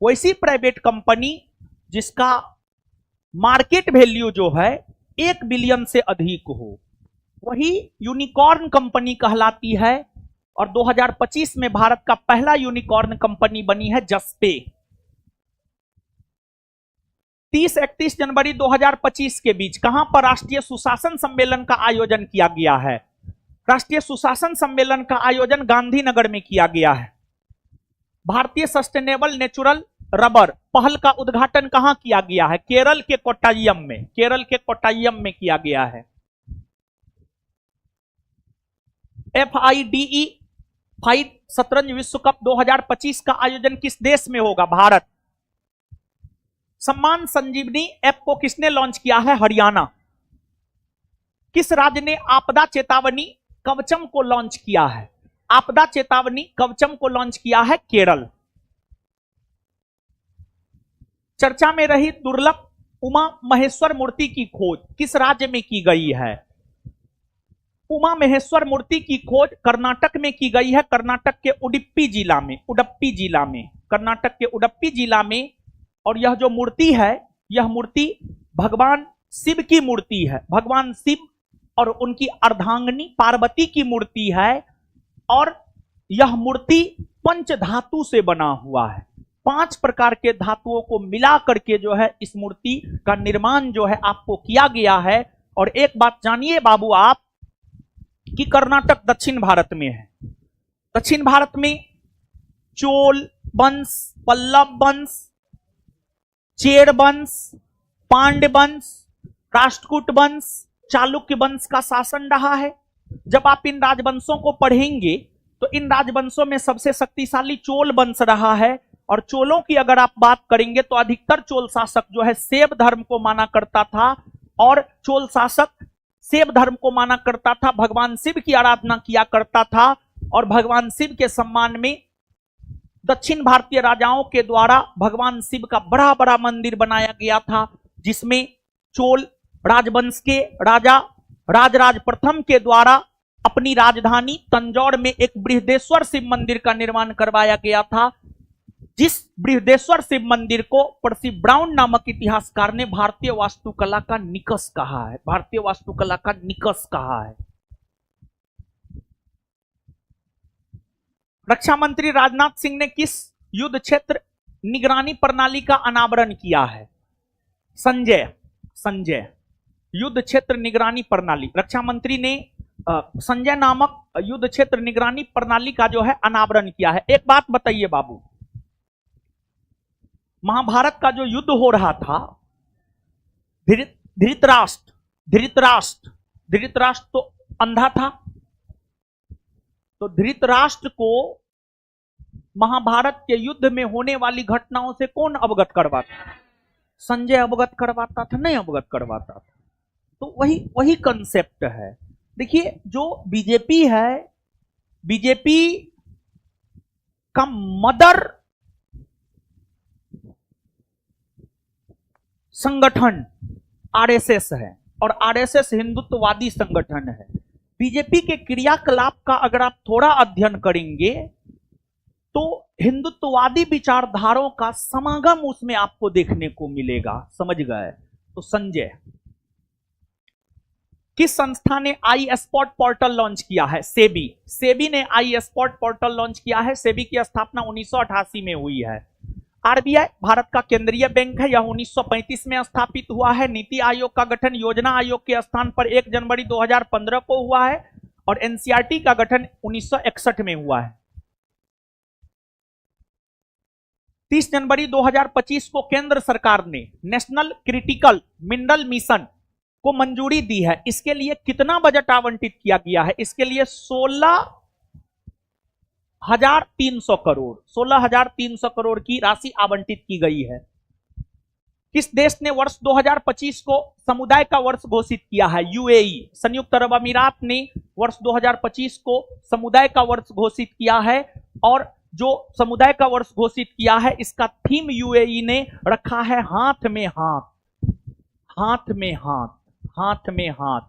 वैसी प्राइवेट कंपनी जिसका मार्केट वैल्यू जो है 1 बिलियन से अधिक हो, वही यूनिकॉर्न कंपनी कहलाती है। और 2025 में भारत का पहला यूनिकॉर्न कंपनी बनी है जसपे। 30-31 जनवरी 2025 के बीच कहां पर राष्ट्रीय सुशासन सम्मेलन का आयोजन किया गया है? राष्ट्रीय सुशासन सम्मेलन का आयोजन गांधीनगर में किया गया है। भारतीय सस्टेनेबल नेचुरल रबर पहल का उद्घाटन कहां किया गया है? केरल के कोट्टायम में, केरल के कोट्टायम में किया गया है। FIDE फाइड शतरंज विश्व कप 2025 का आयोजन किस देश में होगा? भारत। सम्मान संजीवनी ऐप को किसने लॉन्च किया है? हरियाणा। किस राज्य ने आपदा चेतावनी कवचम को लॉन्च किया है? आपदा चेतावनी कवचम को लॉन्च किया है केरल। चर्चा में रही दुर्लभ उमा महेश्वर मूर्ति की खोज किस राज्य में की गई है? उमा महेश्वर मूर्ति की खोज कर्नाटक में की गई है, कर्नाटक के उडुपी जिला में, उडुपी जिला में, कर्नाटक के उडुपी जिला में। और यह जो मूर्ति है, यह मूर्ति भगवान शिव की मूर्ति है, भगवान शिव और उनकी अर्धांगिनी पार्वती की मूर्ति है। और यह मूर्ति पंच धातु से बना हुआ है। 5 प्रकार के धातुओं को मिला करके जो है इस मूर्ति का निर्माण जो है आपको किया गया है। और एक बात जानिए बाबू आप कि कर्नाटक दक्षिण भारत में है। दक्षिण भारत में चोल वंश, पल्लव वंश, चेर वंश, पांड्य वंश, राष्ट्रकूट वंश, चालुक्य वंश का शासन रहा है। जब आप इन राजवंशों को पढ़ेंगे तो इन राजवंशों में सबसे शक्तिशाली चोल वंश रहा है। और चोलों की अगर आप बात करेंगे तो अधिकतर चोल शासक जो है शैव धर्म को माना करता था। और चोल शासक शैव धर्म को माना करता था, भगवान शिव की आराधना किया करता था। और भगवान शिव के सम्मान में दक्षिण भारतीय राजाओं के द्वारा भगवान शिव का बड़ा बड़ा मंदिर बनाया गया था, जिसमें चोल राजवंश के राजा राजराज प्रथम के द्वारा अपनी राजधानी तंजौर में एक बृहदेश्वर शिव मंदिर का निर्माण करवाया गया था, जिस बृहदेश्वर शिव मंदिर को पर्सी ब्राउन नामक इतिहासकार ने भारतीय वास्तुकला का निकष कहा है, भारतीय वास्तुकला का निकष कहा है। रक्षा मंत्री राजनाथ सिंह ने किस युद्ध क्षेत्र निगरानी प्रणाली का अनावरण किया है? संजय युद्ध क्षेत्र निगरानी प्रणाली। रक्षा मंत्री ने संजय नामक युद्ध क्षेत्र निगरानी प्रणाली का जो है अनावरण किया है। एक बात बताइए बाबू, महाभारत का जो युद्ध हो रहा था, धृतराष्ट्र तो अंधा था, तो धृतराष्ट्र को महाभारत के युद्ध में होने वाली घटनाओं से कौन अवगत करवाता? संजय अवगत करवाता था? नहीं अवगत करवाता था। तो वही कंसेप्ट है। देखिए, जो बीजेपी है, बीजेपी का मदर संगठन आरएसएस है, और आरएसएस हिंदुत्ववादी संगठन है। बीजेपी के क्रियाकलाप का अगर आप थोड़ा अध्ययन करेंगे तो हिंदुत्ववादी विचारधाराओं का समागम उसमें आपको देखने को मिलेगा। समझ गए? तो संजय, किस संस्था ने आई स्पॉट पोर्टल लॉन्च किया है? सेबी ने आई स्पॉट पोर्टल लॉन्च किया है। सेबी की स्थापना 1988 में हुई है। आरबीआई भारत का केंद्रीय बैंक है, यह 1935 में स्थापित हुआ है। नीति आयोग का गठन योजना आयोग के स्थान पर 1 जनवरी 2015 को हुआ है, और एनसीईआरटी का गठन 1961 में हुआ है। 30 जनवरी 2025 को केंद्र सरकार ने नेशनल क्रिटिकल मिनरल मिशन को मंजूरी दी है। इसके लिए कितना बजट आवंटित किया गया है? इसके लिए 16,300 करोड़ 16,300 करोड़ की राशि आवंटित की गई है। किस देश ने वर्ष 2025 को समुदाय का वर्ष घोषित किया है? यूएई, संयुक्त अरब अमीरात ने वर्ष 2025 को समुदाय का वर्ष घोषित किया है। और जो समुदाय का वर्ष घोषित किया है, इसका थीम यूएई ने रखा है हाथ में हाथ, हाथ में हाथ, हाथ में हाथ।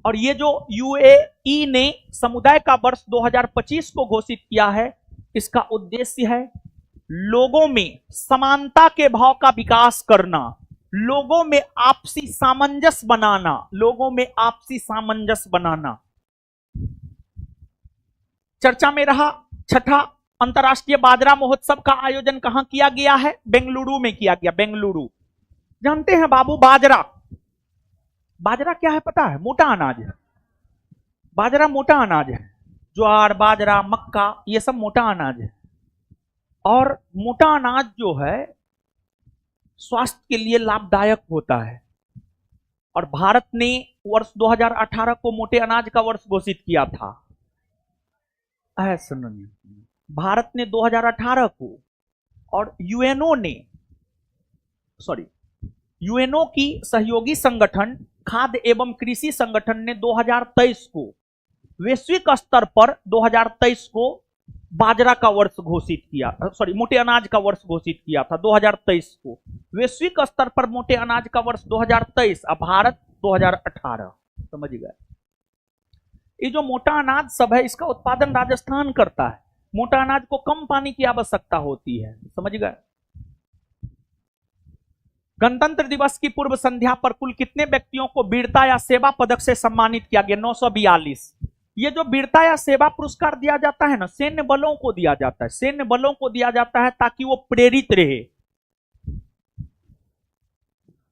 और ये जो यूएई ने समुदाय का वर्ष 2025 को घोषित किया है, इसका उद्देश्य है लोगों में समानता के भाव का विकास करना, लोगों में आपसी सामंजस्य बनाना, लोगों में आपसी सामंजस्य बनाना। चर्चा में रहा छठा अंतर्राष्ट्रीय बाजरा महोत्सव का आयोजन कहां किया गया है? बेंगलुरु में किया गया, बेंगलुरु। जानते हैं बाबू, बाजरा, बाजरा क्या है पता है? मोटा अनाज है। बाजरा मोटा अनाज है। ज्वार, बाजरा, मक्का, ये सब मोटा अनाज है। और मोटा अनाज जो है स्वास्थ्य के लिए लाभदायक होता है। और भारत ने वर्ष 2018 को मोटे अनाज का वर्ष घोषित किया था। सुनिए, भारत ने 2018 को, और यूएनओ की सहयोगी संगठन खाद्य एवं कृषि संगठन ने 2023 को वैश्विक स्तर पर 2023 को बाजरा का वर्ष घोषित किया, मोटे अनाज का वर्ष घोषित किया था 2023 को। वैश्विक स्तर पर मोटे अनाज का वर्ष 2023, अब भारत 2018, समझ गए? ये जो मोटा अनाज सब है, इसका उत्पादन राजस्थान करता है। मोटा अनाज को कम पानी की आवश्यकता होती है, समझ गए? गणतंत्र दिवस की पूर्व संध्या पर कुल कितने व्यक्तियों को वीरता या सेवा पदक से सम्मानित किया गया? 942। ये जो वीरता या सेवा पुरस्कार दिया जाता है ना, सैन्य बलों को दिया जाता है, सैन्य बलों को दिया जाता है ताकि वो प्रेरित रहे।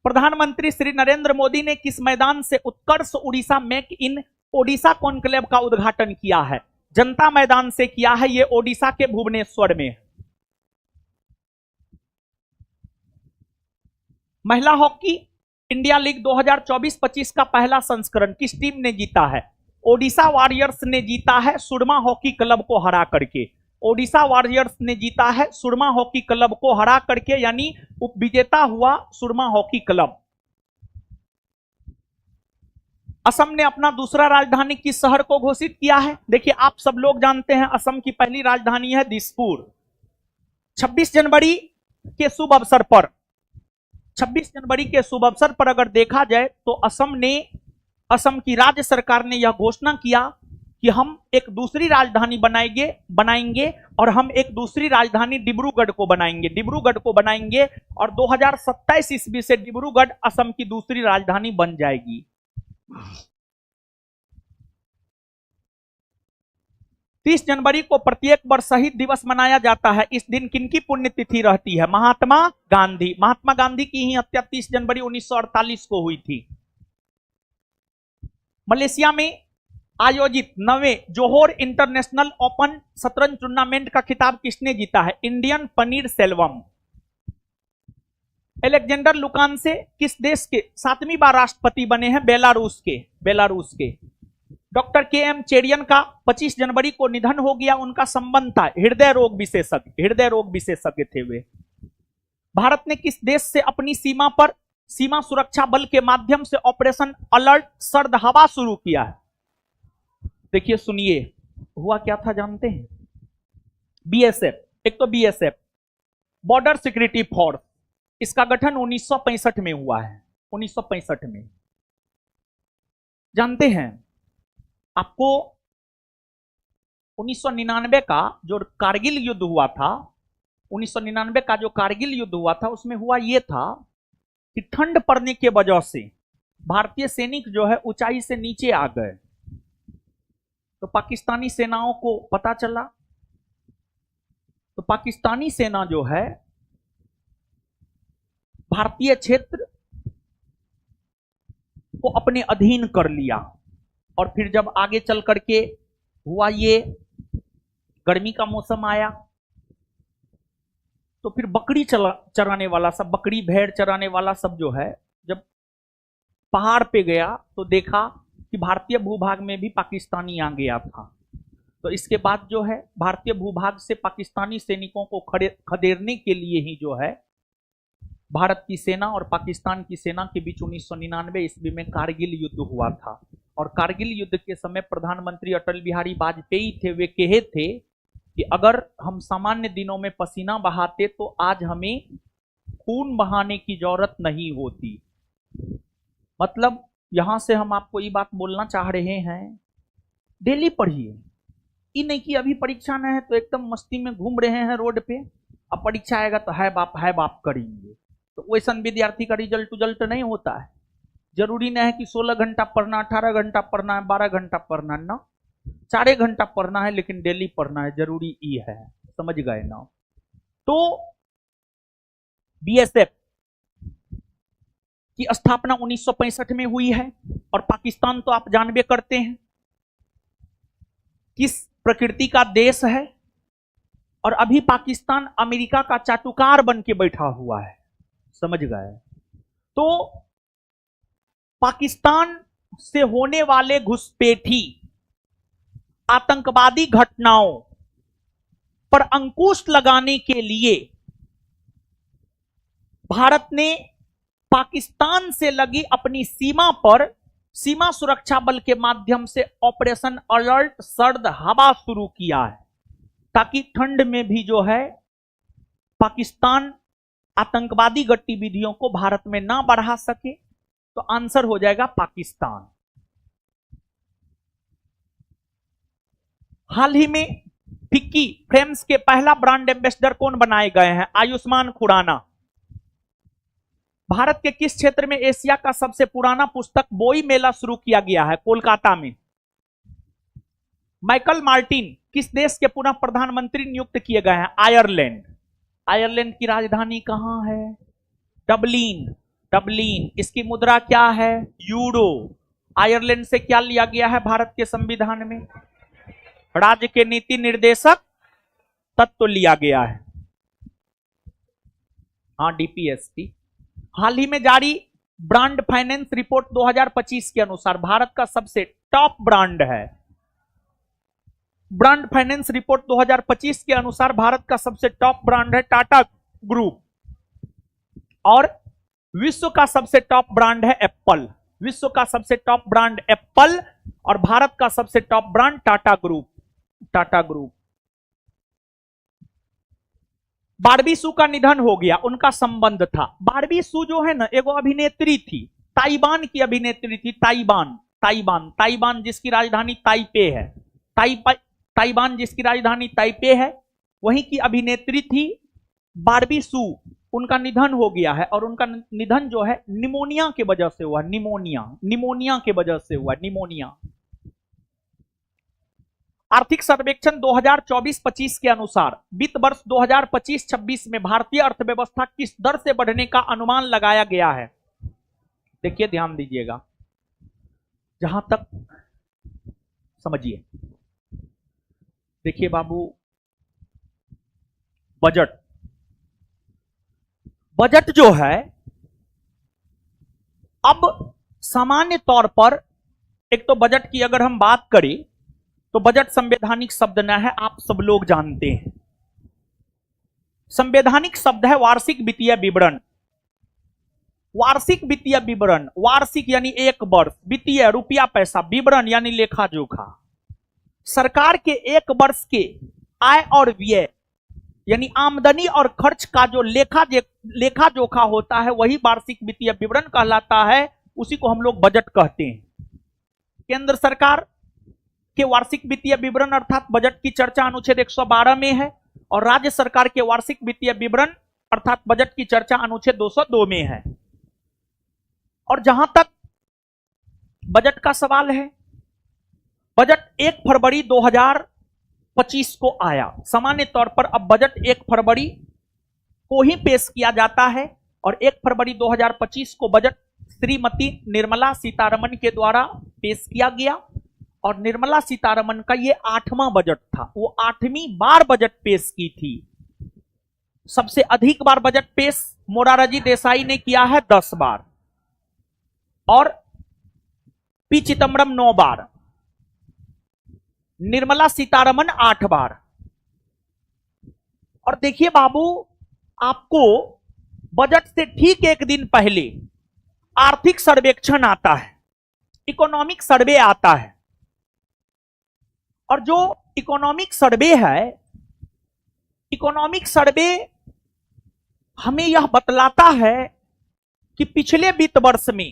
प्रधानमंत्री श्री नरेंद्र मोदी ने किस मैदान से Utkarsh Orissa make in Odisha conclave का उद्घाटन किया है? जनता मैदान से किया है। ये ओडिशा के भुवनेश्वर में है। महिला हॉकी इंडिया लीग 2024-25 का पहला संस्करण किस टीम ने जीता है? ओडिशा वॉरियर्स ने जीता है, सुरमा हॉकी क्लब को हरा करके। ओडिशा वॉरियर्स ने जीता है सुरमा हॉकी क्लब को हरा करके, यानी उपविजेता हुआ सुरमा हॉकी क्लब। असम ने अपना दूसरा राजधानी किस शहर को घोषित किया है? देखिए, आप सब लोग जानते हैं असम की पहली राजधानी है दिसपुर। 26 जनवरी के शुभ अवसर पर, 26 जनवरी के शुभ अवसर पर अगर देखा जाए तो असम की राज्य सरकार ने यह घोषणा किया कि हम एक दूसरी राजधानी बनाएंगे और हम एक दूसरी राजधानी डिब्रूगढ़ को बनाएंगे और 2027 ईस्वी से डिब्रूगढ़ असम की दूसरी राजधानी बन जाएगी। 30 जनवरी को प्रत्येक वर्ष शहीद दिवस मनाया जाता है। इस दिन किनकी पुण्यतिथि रहती है? महात्मा गांधी। महात्मा गांधी की ही हत्या 30 जनवरी 1948 को हुई थी। मलेशिया में आयोजित 9वें जोहोर इंटरनेशनल ओपन शतरंज टूर्नामेंट का खिताब किसने जीता है? इंडियन पनीर सेल्वम। एलेक्जेंडर लुकानसे किस देश के 7वीं बार राष्ट्रपति बने हैं? बेलारूस के। Doctor KM. चेरियन का 25 जनवरी को निधन हो गया। उनका संबंध था हृदय रोग विशेषज्ञ थे वे। भारत ने किस देश से अपनी सीमा पर सीमा सुरक्षा बल के माध्यम से ऑपरेशन अलर्ट सर्द हवा शुरू किया है? देखिए, सुनिए, हुआ क्या था जानते हैं? बीएसएफ, एक तो बीएसएफ बॉर्डर सिक्योरिटी फोर्स, इसका गठन 1965 में हुआ है। 1965 में जानते हैं आपको 1999 का जो कारगिल युद्ध हुआ था, 1999 का जो कारगिल युद्ध हुआ था, उसमें हुआ यह था कि ठंड पड़ने के वजह से भारतीय सैनिक जो है ऊंचाई से नीचे आ गए। तो पाकिस्तानी सेनाओं को पता चला, तो पाकिस्तानी सेना जो है भारतीय क्षेत्र को अपने अधीन कर लिया। और फिर जब आगे चल करके हुआ, ये गर्मी का मौसम आया, तो फिर बकरी चराने वाला सब, बकरी भेड़ चराने वाला सब जो है, जब पहाड़ पे गया तो देखा कि भारतीय भूभाग में भी पाकिस्तानी आ गया था। तो इसके बाद जो है भारतीय भूभाग से पाकिस्तानी सैनिकों को खदेड़ने के लिए ही जो है भारत की सेना और पाकिस्तान की सेना के बीच 1999 ईस्वी में कारगिल युद्ध हुआ था। और कारगिल युद्ध के समय प्रधानमंत्री अटल बिहारी वाजपेयी थे, वे कहे थे कि अगर हम सामान्य दिनों में पसीना बहाते तो आज हमें खून बहाने की जरूरत नहीं होती। मतलब यहां से हम आपको ये बात बोलना चाह रहे हैं, डेली पढ़िए, ये नहीं कि अभी परीक्षा न है तो एकदम मस्ती में घूम रहे हैं रोड पे, अब परीक्षा आएगा तो है बाप करेंगे। तो वैसा विद्यार्थी का रिजल्ट नहीं होता है। जरूरी नहीं है कि 16 घंटा पढ़ना, 18 घंटा पढ़ना है, 12 घंटा पढ़ना है ना, 4 घंटा पढ़ना है, लेकिन डेली पढ़ना है, जरूरी ये है। समझ गए ना? तो बीएसएफ की स्थापना 1965 में हुई है। और पाकिस्तान तो आप जानबे करते हैं किस प्रकृति का देश है। और अभी पाकिस्तान अमेरिका का चाटुकार बन के बैठा हुआ है। समझ गए? तो पाकिस्तान से होने वाले घुसपैठी आतंकवादी घटनाओं पर अंकुश लगाने के लिए भारत ने पाकिस्तान से लगी अपनी सीमा पर सीमा सुरक्षा बल के माध्यम से ऑपरेशन अलर्ट सर्द हवा शुरू किया है, ताकि ठंड में भी जो है पाकिस्तान आतंकवादी गतिविधियों को भारत में ना बढ़ा सके। तो आंसर हो जाएगा पाकिस्तान। हाल ही में फिक्की फ्रेम्स के पहला ब्रांड एम्बेसडर कौन बनाए गए हैं? आयुष्मान खुराना। भारत के किस क्षेत्र में एशिया का सबसे पुराना पुस्तक बोई मेला शुरू किया गया है? कोलकाता में। माइकल मार्टिन किस देश के पुनः प्रधानमंत्री नियुक्त किए गए हैं? आयरलैंड। आयरलैंड की राजधानी कहां है? डबलिन। डबलिन। इसकी मुद्रा क्या है? यूरो। आयरलैंड से क्या लिया गया है भारत के संविधान में? राज्य के नीति निर्देशक तत्व लिया गया है। हाँ, डीपीएसपी। हाल ही में जारी ब्रांड फाइनेंस रिपोर्ट 2025 के अनुसार भारत का सबसे टॉप ब्रांड है। ब्रांड फाइनेंस रिपोर्ट 2025 के अनुसार भारत का सबसे टॉप ब्रांड है टाटा ग्रुप। और विश्व का सबसे टॉप ब्रांड है एप्पल। विश्व का सबसे टॉप ब्रांड एप्पल और भारत का सबसे top brand Tata group. Tata group. Barbie Hsu का निधन हो गया, उनका संबंध था। बारबी सू जो है ना, एगो अभिनेत्री थी, ताइवान की अभिनेत्री थी। ताइवान जिसकी राजधानी ताइपे है। ताइवान जिसकी राजधानी ताइपे है, वहीं की अभिनेत्री थी बारबी सू। उनका निधन हो गया है और उनका निधन जो है निमोनिया की वजह से हुआ। निमोनिया की वजह से हुआ। निमोनिया। आर्थिक सर्वेक्षण 2024-25 के अनुसार वित्त वर्ष 2025-26 में भारतीय अर्थव्यवस्था किस दर से बढ़ने का अनुमान लगाया गया है? देखिए, ध्यान दीजिएगा, जहां तक समझिए। देखिए बाबू, बजट जो है, अब सामान्य तौर पर एक तो बजट की अगर हम बात करें तो बजट संवैधानिक शब्द न है, आप सब लोग जानते हैं। संवैधानिक शब्द है वार्षिक वित्तीय विवरण। वार्षिक वित्तीय विवरण, वार्षिक यानी एक वर्ष, वित्तीय रुपया पैसा, विवरण यानी लेखा जोखा। सरकार के एक वर्ष के आय और व्यय यानी आमदनी और खर्च का जो लेखा जोखा होता है, वही वार्षिक वित्तीय विवरण कहलाता है। उसी को हम लोग बजट कहते हैं। केंद्र सरकार के वार्षिक वित्तीय विवरण अर्थात बजट की चर्चा अनुच्छेद 112 में है और राज्य सरकार के वार्षिक वित्तीय विवरण अर्थात बजट की चर्चा अनुच्छेद 202 में है। और जहां तक बजट का सवाल है, बजट 1 फरवरी 2025 को आया। सामान्य तौर पर अब बजट 1 फरवरी को ही पेश किया जाता है और 1 फरवरी 2025 को बजट श्रीमती निर्मला सीतारमण के द्वारा पेश किया गया। और निर्मला सीतारमण का ये 8वां बजट था, वो 8वीं बार बजट पेश की थी। सबसे अधिक बार बजट पेश मोरारजी देसाई ने किया है 10 बार और पी चिदम्बरम 9 बार, निर्मला सीतारमण 8 बार। और देखिए बाबू, आपको बजट से ठीक एक दिन पहले आर्थिक सर्वेक्षण आता है, इकोनॉमिक सर्वे आता है। और जो इकोनॉमिक सर्वे है, इकोनॉमिक सर्वे हमें यह बतलाता है कि पिछले वित्त वर्ष में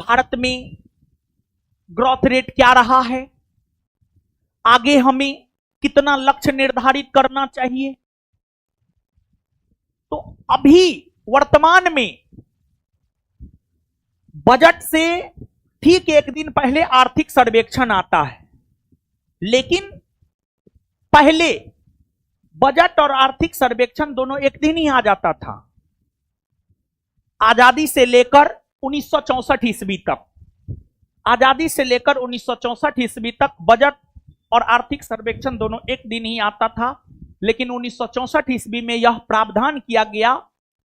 भारत में ग्रोथ रेट क्या रहा है, आगे हमें कितना लक्ष्य निर्धारित करना चाहिए। तो अभी वर्तमान में बजट से ठीक एक दिन पहले आर्थिक सर्वेक्षण आता है, लेकिन पहले बजट और आर्थिक सर्वेक्षण दोनों एक दिन ही आ जाता था। आजादी से लेकर 1964 ईस्वी तक, आजादी से लेकर 1964 ईस्वी तक बजट और आर्थिक सर्वेक्षण दोनों एक दिन ही आता था। लेकिन 1964 ईस्वी में यह प्रावधान किया गया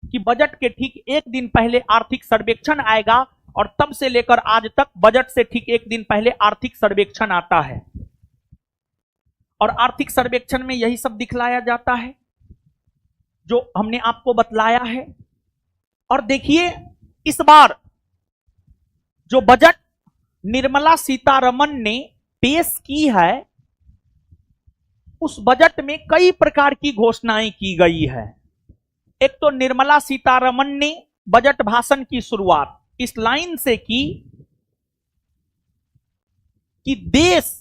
कि बजट के ठीक एक दिन पहले आर्थिक सर्वेक्षण आएगा, और तब से लेकर आज तक बजट से ठीक एक दिन पहले आर्थिक सर्वेक्षण आता है। और आर्थिक सर्वेक्षण में यही सब दिखलाया जाता है जो हमने आपको बतलाया है। और देखिए, इस बार जो बजट निर्मला सीतारमण ने पेश की है, उस बजट में कई प्रकार की घोषणाएं की गई है। एक तो निर्मला सीतारमण ने बजट भाषण की शुरुआत इस लाइन से की कि देश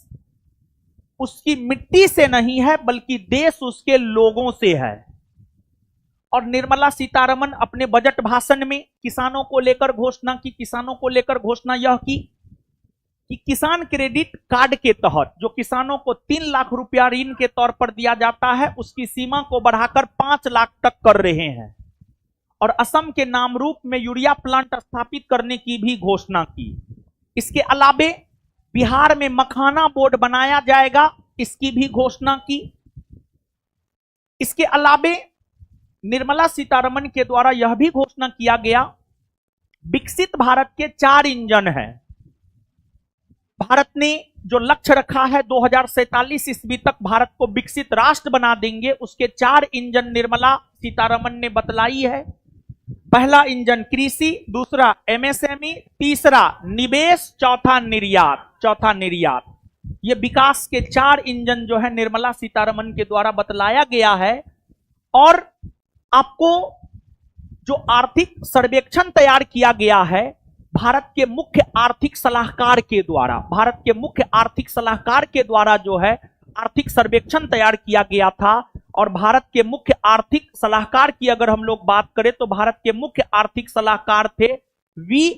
उसकी मिट्टी से नहीं है, बल्कि देश उसके लोगों से है। और निर्मला सीतारमण अपने बजट भाषण में किसानों को लेकर घोषणा की, किसानों को लेकर घोषणा यह की कि किसान क्रेडिट कार्ड के तहत जो किसानों को 3 लाख रुपया ऋण के तौर पर दिया जाता है, उसकी सीमा को बढ़ाकर 5 लाख तक कर रहे हैं। और असम के नामरूप में यूरिया प्लांट स्थापित करने की भी घोषणा की। इसके अलावे बिहार में मखाना बोर्ड बनाया जाएगा, इसकी भी घोषणा की। इसके अलावे निर्मला सीतारमण के द्वारा यह भी घोषणा किया गया, विकसित भारत के 4 इंजन हैं। भारत ने जो लक्ष्य रखा है 2047 ईस्वी तक भारत को विकसित राष्ट्र बना देंगे, उसके 4 इंजन निर्मला सीतारमण ने बतलाई है। पहला इंजन कृषि, दूसरा एमएसएमई, तीसरा निवेश, चौथा निर्यात। ये विकास के 4 इंजन जो है निर्मला सीतारमण के द्वारा बतलाया गया है। और आपको जो आर्थिक सर्वेक्षण तैयार किया गया है भारत के मुख्य आर्थिक सलाहकार के द्वारा जो है आर्थिक सर्वेक्षण तैयार किया गया था। और भारत के मुख्य आर्थिक सलाहकार की अगर हम लोग बात करें तो भारत के मुख्य आर्थिक सलाहकार थे वी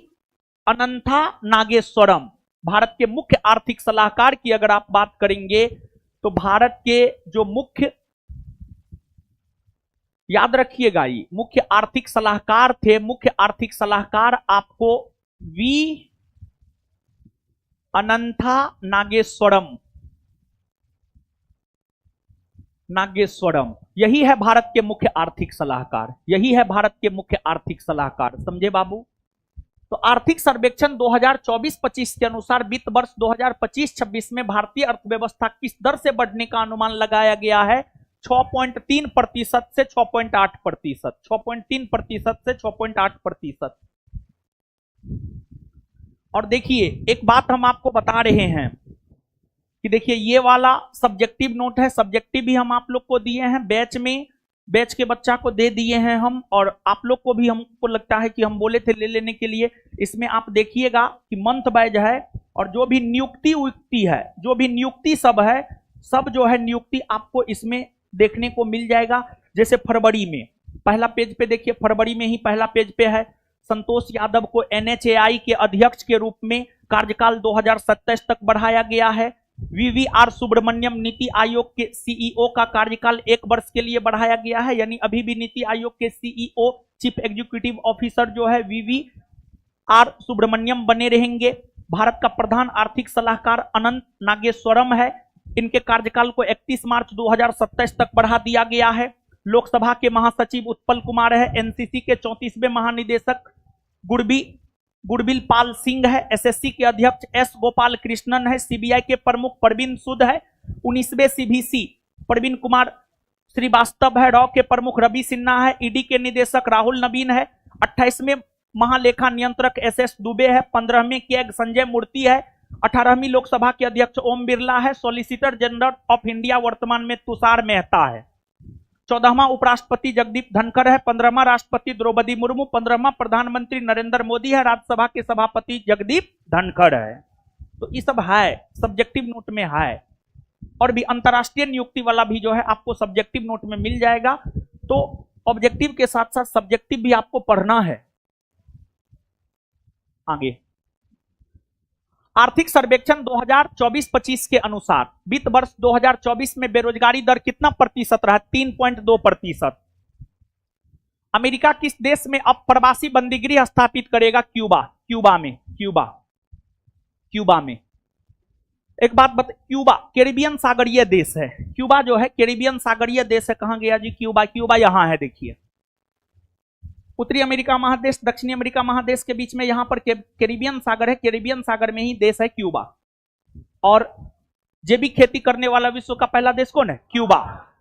अनंथा नागेश्वरम। भारत के मुख्य आर्थिक सलाहकार की अगर आप बात करेंगे तो भारत के जो मुख्य, याद रखिएगा, ये मुख्य आर्थिक सलाहकार थे, मुख्य आर्थिक सलाहकार आपको वी अनंथा नागेश्वरम, यही है भारत के मुख्य आर्थिक सलाहकार, समझे बाबू। तो आर्थिक सर्वेक्षण 2024-25 के अनुसार वित्त वर्ष 2025-26 में भारतीय अर्थव्यवस्था किस दर से बढ़ने का अनुमान लगाया गया है? 6.3% से 6.8%, 6.3% से 6.8%। और देखिए, एक बात हम आपको बता रहे हैं कि देखिए ये वाला सब्जेक्टिव नोट है, सब्जेक्टिव भी हम आप लोग को दिए हैं बैच के बच्चा को दे दिए हैं हम, और आप लोग को भी हमको लगता है कि हम बोले थे ले लेने के लिए। इसमें आप देखिएगा कि मंथ वाइज है, और जो भी नियुक्ति है, जो भी नियुक्ति सब है, सब जो है नियुक्ति आपको इसमें देखने को मिल जाएगा। जैसे फरवरी में पहला पेज पे देखिए, फरवरी में ही पहला पेज पे है, संतोष यादव को NHAI के अध्यक्ष के रूप में कार्यकाल 2027 तक बढ़ाया गया है। VVR सुब्रमण्यम नीति आयोग के CEO का कार्यकाल 1 वर्ष के लिए बढ़ाया गया है, यानी अभी भी नीति आयोग के CEO चीफ एग्जीक्यूटिव ऑफिसर जो है VVR सुब्रमण्यम बने रहेंगे। भारत का प्रधान आर्थिक सलाहकार अनंत नागेश्वरम है। इनके कार्यकाल को 31 मार्च 2027 तक बढ़ा दिया गया है। लोकसभा के महासचिव उत्पल कुमार है। एनसीसी के 34वें महानिदेशक गुरबिल पाल सिंह है। एसएससी के अध्यक्ष एस गोपाल कृष्णन है। सीबीआई के प्रमुख परवीन सूद है। 19वें सीवीसी प्रवीण कुमार श्रीवास्तव है। रॉ के प्रमुख रवि सिन्हा है। ईडी के निदेशक राहुल नवीन है। 28वें महालेखा नियंत्रक एसएस दुबे है। 15वें कैग संजय मूर्ति है। 18वीं लोकसभा के अध्यक्ष ओम बिरला है। सॉलिसिटर जनरल ऑफ इंडिया वर्तमान में तुषार मेहता है। 14वां उपराष्ट्रपति जगदीप धनखड़ है। 15वां राष्ट्रपति द्रौपदी मुर्मू। 15वां प्रधानमंत्री नरेंद्र मोदी है। राज्यसभा के सभापति जगदीप धनखड़ है। तो ये सब है, सब्जेक्टिव नोट में है। और भी अंतरराष्ट्रीय नियुक्ति वाला भी जो है आपको सब्जेक्टिव नोट में मिल जाएगा। तो ऑब्जेक्टिव के साथ साथ सब्जेक्टिव भी आपको पढ़ना है। आगे आर्थिक सर्वेक्षण 2024-25 के अनुसार वित्त वर्ष 2024 में बेरोजगारी दर कितना प्रतिशत रहा? 3.2%। अमेरिका किस देश में अब प्रवासी बंदीगृह स्थापित करेगा? क्यूबा में। एक बात बता, क्यूबा कैरिबियन सागरीय देश है। क्यूबा जो है कैरिबियन सागरीय देश है। कहां गया जी क्यूबा यहां है, देखिए। उत्तरी अमेरिका महादेश दक्षिणी अमेरिका महादेश के बीच में यहां पर कैरिबियन सागर है। कैरिबियन सागर में ही देश है क्यूबा। और जैविक खेती करने वाला विश्व का पहला देश कौन है? क्यूबा।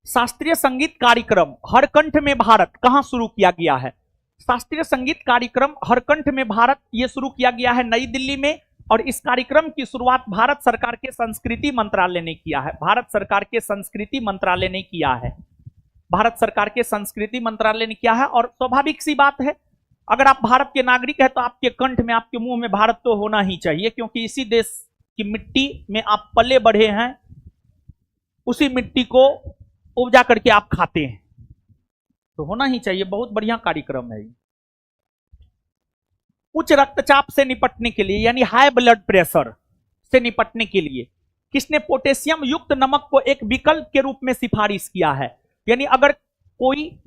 शास्त्रीय संगीत कार्यक्रम हरकंठ में भारत कहां शुरू किया गया है? शास्त्रीय संगीत कार्यक्रम हरकंठ में भारत ये शुरू किया गया है नई दिल्ली में। और इस कार्यक्रम की शुरुआत भारत सरकार के संस्कृति मंत्रालय ने किया है। भारत सरकार के संस्कृति मंत्रालय ने किया है। भारत सरकार के संस्कृति मंत्रालय ने किया है। और स्वाभाविक सी बात है, अगर आप भारत के नागरिक हैं तो आपके कंठ में, आपके मुंह में भारत तो होना ही चाहिए, क्योंकि इसी देश की मिट्टी में आप पले बढ़े हैं। उसी मिट्टी को उपजा करके आप खाते हैं, तो होना ही चाहिए। बहुत बढ़िया कार्यक्रम है। उच्च रक्तचाप से निपटने के लिए, यानी हाई ब्लड प्रेशर से निपटने के लिए किसने पोटेशियम युक्त नमक को एक विकल्प के रूप में सिफारिश किया है? यानी अगर कोई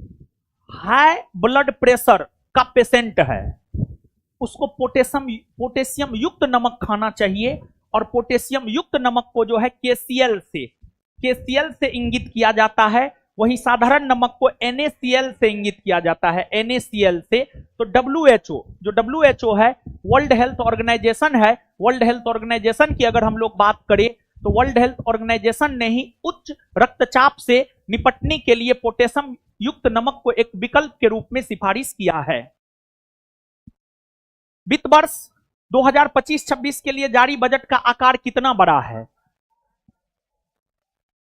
हाई ब्लड प्रेशर का पेशेंट है, उसको पोटेशियम युक्त नमक खाना चाहिए। और पोटेशियम युक्त नमक को जो है केसीएल से इंगित किया जाता है। वही साधारण नमक को NaCl से इंगित किया जाता है, NaCl से। तो WHO है, वर्ल्ड हेल्थ ऑर्गेनाइजेशन है। वर्ल्ड हेल्थ ऑर्गेनाइजेशन की अगर हम लोग बात करें तो वर्ल्ड हेल्थ ऑर्गेनाइजेशन ने ही उच्च रक्तचाप से निपटने के लिए पोटेशियम युक्त नमक को एक विकल्प के रूप में सिफारिश किया है। वित्त वर्ष 2025-26 के लिए जारी बजट का आकार कितना बड़ा है?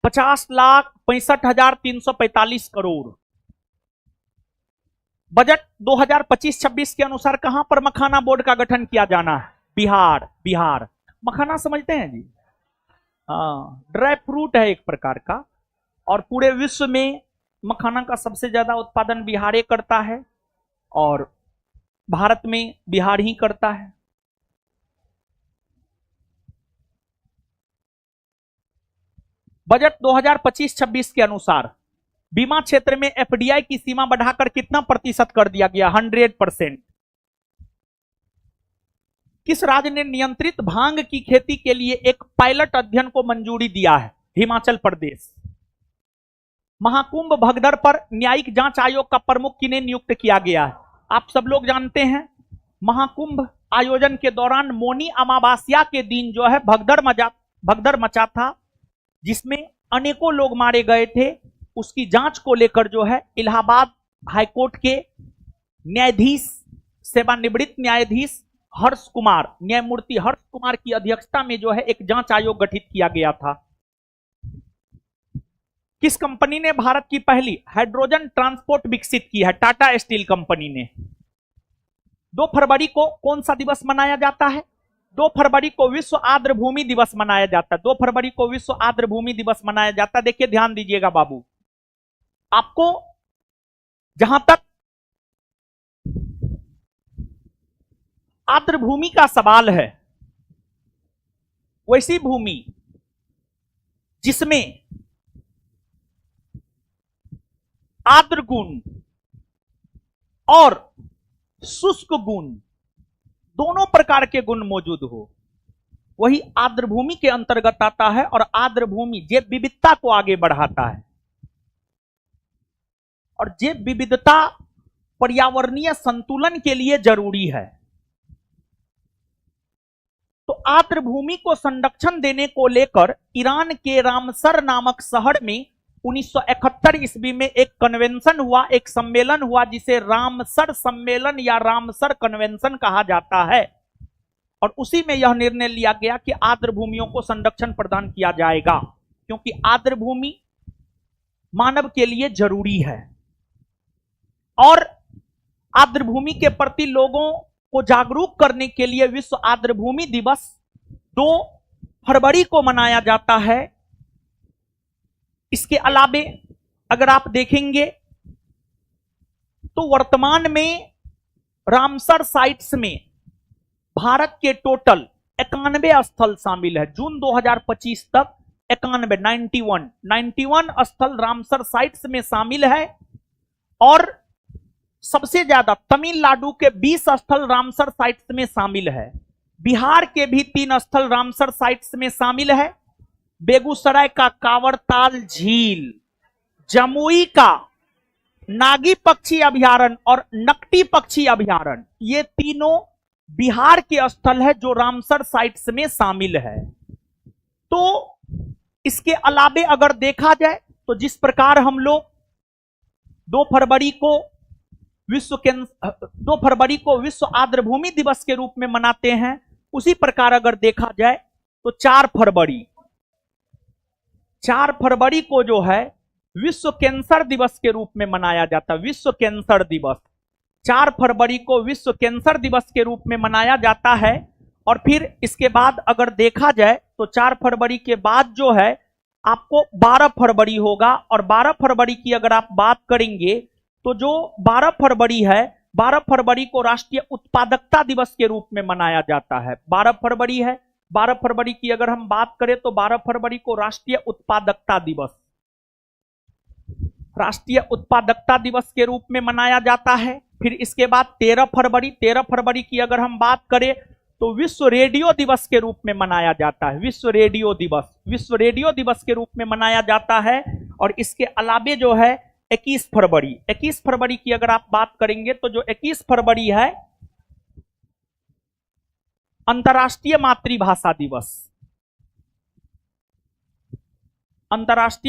50,65,345 करोड़। बजट 2025-26 के अनुसार कहां पर मखाना बोर्ड का गठन किया जाना है? बिहार। मखाना समझते हैं जी? हाँ, ड्राई फ्रूट है एक प्रकार का। और पूरे विश्व में मखाना का सबसे ज्यादा उत्पादन बिहार करता है और भारत में बिहार ही करता है। बजट 2025-26 के अनुसार बीमा क्षेत्र में एफडीआई की सीमा बढ़ाकर कितना प्रतिशत कर दिया गया? 100%। किस राज्य ने नियंत्रित भांग की खेती के लिए एक पायलट अध्ययन को मंजूरी दिया है? हिमाचल प्रदेश। महाकुंभ भगदड़ पर न्यायिक जांच आयोग का प्रमुख किन्हें नियुक्त किया गया है? आप सब लोग जानते हैं, महाकुंभ आयोजन के दौरान मौनी अमावस्या के दिन जो है भगदड़ मचा था, जिसमें अनेकों लोग मारे गए थे। उसकी जांच को लेकर जो है इलाहाबाद हाईकोर्ट के न्यायाधीश, सेवानिवृत्त न्यायाधीश न्यायमूर्ति हर्ष कुमार की अध्यक्षता में जो है एक जांच आयोग गठित किया गया था। किस कंपनी ने भारत की पहली हाइड्रोजन ट्रांसपोर्ट विकसित की है? टाटा स्टील कंपनी ने। 2 फरवरी को कौन सा दिवस मनाया जाता है? 2 फरवरी को विश्व आर्द्र भूमि दिवस मनाया जाता है। 2 फरवरी को विश्व आर्द्र भूमि दिवस मनाया जाता है। देखिए, ध्यान दीजिएगा बाबू, आपको जहां तक आर्द्र भूमि का सवाल है, वैसी भूमि जिसमें आर्द्र गुण और शुष्क गुण, दोनों प्रकार के गुण मौजूद हो, वही आर्द्र भूमि के अंतर्गत आता है। और आर्द्र भूमि जैव विविधता को आगे बढ़ाता है, और जैव विविधता पर्यावरणीय संतुलन के लिए जरूरी है। तो आर्द्र भूमि को संरक्षण देने को लेकर ईरान के रामसर नामक शहर में 1971 ईस्वी में एक कन्वेंशन हुआ, एक सम्मेलन हुआ, जिसे रामसर सम्मेलन या रामसर कन्वेंशन कहा जाता है। और उसी में यह निर्णय लिया गया कि आर्द्र भूमियों को संरक्षण प्रदान किया जाएगा, क्योंकि आर्द्र भूमि मानव के लिए जरूरी है। और आर्द्र भूमि के प्रति लोगों को जागरूक करने के लिए विश्व आर्द्र भूमि दिवस 2 फरवरी को मनाया जाता है। इसके अलावे अगर आप देखेंगे तो वर्तमान में रामसर साइट्स में भारत के टोटल 91 स्थल शामिल है। जून 2025 तक 91 स्थल रामसर साइट्स में शामिल है। और सबसे ज्यादा तमिलनाडु के 20 स्थल रामसर साइट्स में शामिल है। बिहार के भी 3 स्थल रामसर साइट्स में शामिल है। बेगूसराय का कांवरताल झील, जमुई का नागी पक्षी अभयारण्य और नकटी पक्षी अभयारण्य, ये तीनों बिहार के स्थल है जो रामसर साइट्स में शामिल है। तो इसके अलावे अगर देखा जाए तो जिस प्रकार हम लोग 2 फरवरी को विश्व आर्द्र भूमि दिवस के रूप में मनाते हैं, उसी प्रकार अगर देखा जाए तो 4 फरवरी को जो है विश्व कैंसर दिवस के रूप में मनाया जाता है। विश्व कैंसर दिवस 4 फरवरी को विश्व कैंसर दिवस के रूप में मनाया जाता है। और फिर इसके बाद अगर देखा जाए तो 4 फरवरी के बाद जो है आपको 12 फरवरी होगा। और 12 फरवरी की अगर आप बात करेंगे तो जो 12 फरवरी है, 12 फरवरी को राष्ट्रीय उत्पादकता दिवस के रूप में मनाया जाता है। 12 फरवरी है, 12 फरवरी की अगर हम बात करें तो 12 फरवरी को राष्ट्रीय उत्पादकता दिवस के रूप में मनाया जाता है। फिर इसके बाद 13 फरवरी की अगर हम बात करें तो विश्व रेडियो दिवस के रूप में मनाया जाता है। विश्व रेडियो दिवस के रूप में मनाया जाता है। और इसके अलावे जो है 21 फरवरी की अगर आप बात करेंगे तो जो 21 फरवरी है अंतर्राष्ट्रीय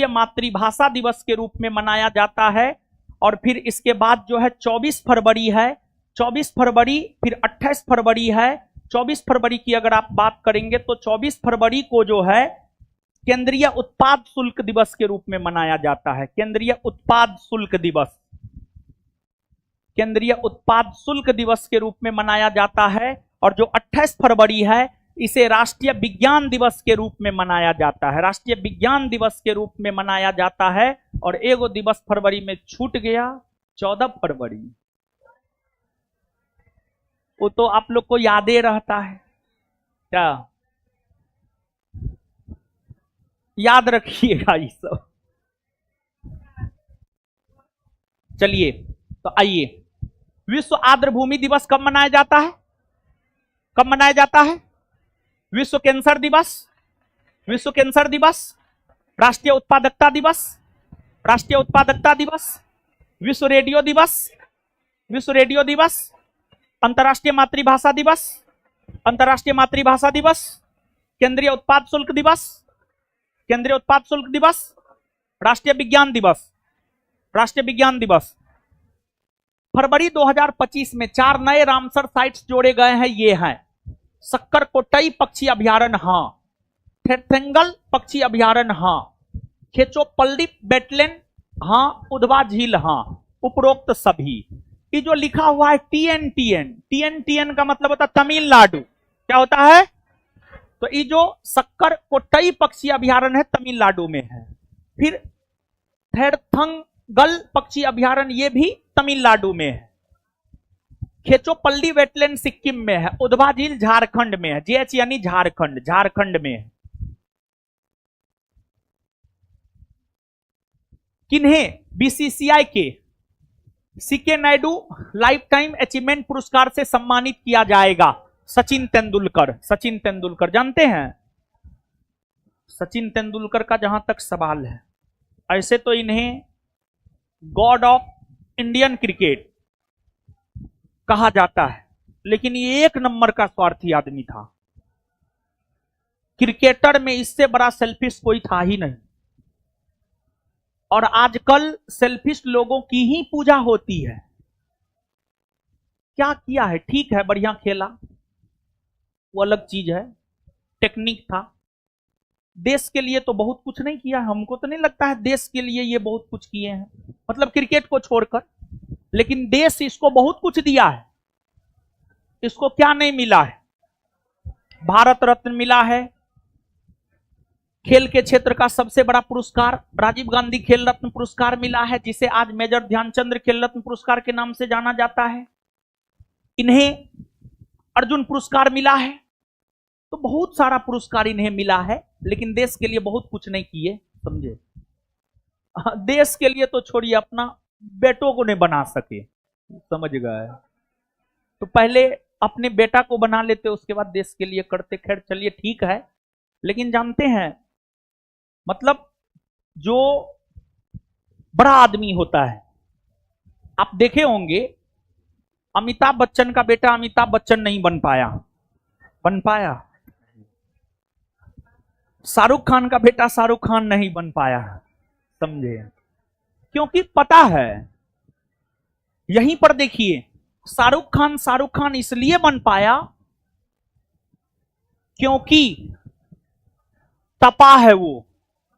मातृभाषा दिवस के रूप में मनाया जाता है। और फिर इसके बाद जो है 24 फरवरी है, 24 फरवरी, फिर 28 फरवरी है। 24 फरवरी की अगर आप बात करेंगे तो 24 फरवरी को जो है केंद्रीय उत्पाद शुल्क दिवस के रूप में मनाया जाता है। केंद्रीय उत्पाद शुल्क दिवस के रूप में मनाया जाता है। और जो 28 फरवरी है इसे राष्ट्रीय विज्ञान दिवस के रूप में मनाया जाता है। राष्ट्रीय विज्ञान दिवस के रूप में मनाया जाता है। और एगो दिवस फरवरी में छूट गया, 14 फरवरी, वो तो आप लोग को यादें रहता है क्या? याद रखिएगा ये सब। चलिए तो आइए, विश्व आर्द्र भूमि दिवस कब मनाया जाता है? विश्व कैंसर दिवस, राष्ट्रीय उत्पादकता दिवस, विश्व रेडियो दिवस, अंतर्राष्ट्रीय मातृभाषा दिवस, केंद्रीय उत्पाद शुल्क दिवस, राष्ट्रीय विज्ञान दिवस। फरवरी 2025 में 4 नए रामसर साइट्स जोड़े गए हैं। ये हैं सक्करकोटई पक्षी अभयारण्य, हाँ, थेरथेंगल पक्षी अभयारण्य, हाँ, खेचोपल्ली वेटलैंड, हाँ, उधवा झील, हाँ, उपरोक्त सभी। ये जो लिखा हुआ है TNTN का मतलब होता है तमिलनाडु। क्या होता है? तो ये जो सक्करकोटई पक्षी अभयारण्य है तमिलनाडु में है। फिर थेरथंगल पक्षी अभयारण्य ये भी तमिलनाडु में है। खेचोपल्ली वेटलैंड सिक्किम में है। उधवा झील झारखंड में है। JH यानी झारखंड में है। किन्हें? BCCI के C K Nayudu lifetime achievement पुरस्कार से सम्मानित किया जाएगा। सचिन तेंदुलकर, सचिन तेंदुलकर जानते हैं? सचिन तेंदुलकर का जहां तक सवाल है, ऐसे तो इन्हें गॉड ऑफ इंडियन क्रिकेट कहा जाता है, लेकिन ये एक नंबर का स्वार्थी आदमी था। क्रिकेटर में इससे बड़ा सेल्फिश कोई था ही नहीं। और आजकल सेल्फिश लोगों की ही पूजा होती है। क्या किया है? ठीक है, बढ़िया खेला, वो अलग चीज है, टेक्निक था। देश के लिए तो बहुत कुछ नहीं किया। हमको तो नहीं लगता है देश के लिए ये बहुत कुछ किए हैं, मतलब क्रिकेट को छोड़कर। लेकिन देश इसको बहुत कुछ दिया है। इसको क्या नहीं मिला है? भारत रत्न मिला है, खेल के क्षेत्र का सबसे बड़ा पुरस्कार राजीव गांधी खेल रत्न पुरस्कार मिला है, जिसे आज मेजर ध्यानचंद्र खेल रत्न पुरस्कार के नाम से जाना जाता है। इन्हें अर्जुन पुरस्कार मिला है। तो बहुत सारा पुरस्कार इन्हें मिला है, लेकिन देश के लिए बहुत कुछ नहीं किए, समझे? देश के लिए तो छोड़िए, अपना बेटों को नहीं बना सके, समझ गए? तो पहले अपने बेटा को बना लेते, उसके बाद देश के लिए करते। खैर चलिए ठीक है। लेकिन जानते हैं, मतलब जो बड़ा आदमी होता है, आप देखे होंगे अमिताभ बच्चन का बेटा अमिताभ बच्चन नहीं बन पाया। बन पाया? शाहरुख खान का बेटा शाहरुख खान नहीं बन पाया, समझे? क्योंकि पता है, यहीं पर देखिए, शाहरुख खान इसलिए बन पाया क्योंकि तपा है, वो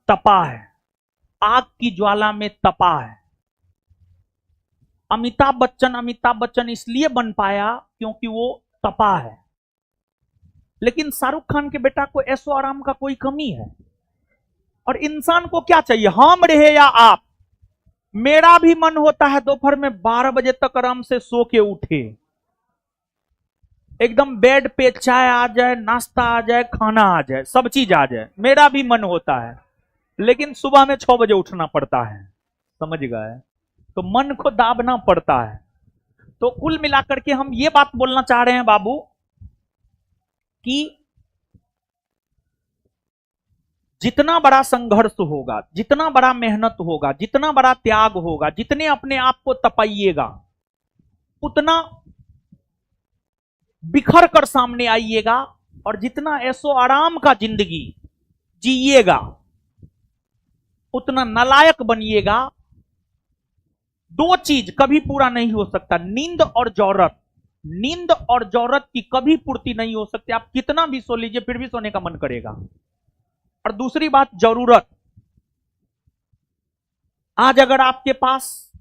तपा है, आग की ज्वाला में तपा है। अमिताभ बच्चन इसलिए बन पाया क्योंकि वो तपा है। लेकिन शाहरुख खान के बेटा को ऐशो आराम का कोई कमी है? और इंसान को क्या चाहिए, हम रहे या आप? मेरा भी मन होता है दोपहर में 12 बजे तक आराम से सो के उठे, एकदम बेड पे चाय आ जाए, नाश्ता आ जाए, खाना आ जाए, सब चीज आ जाए, मेरा भी मन होता है। लेकिन सुबह में 6 बजे उठना पड़ता है, समझ गए? तो मन को दाबना पड़ता है। तो कुल मिलाकर के हम ये बात बोलना चाह रहे हैं बाबू, कि जितना बड़ा संघर्ष होगा, जितना बड़ा मेहनत होगा, जितना बड़ा त्याग होगा, जितने अपने आप को तपाइएगा, उतना बिखर कर सामने आइएगा। और जितना ऐसो आराम का जिंदगी जिएगा, उतना नालायक बनिएगा। दो चीज कभी पूरा नहीं हो सकता, नींद और जौरत। नींद और जौरत की कभी पूर्ति नहीं हो सकती। आप कितना भी सो लीजिए, फिर भी सोने का मन करेगा। और दूसरी बात, जरूरत। आज अगर आपके पास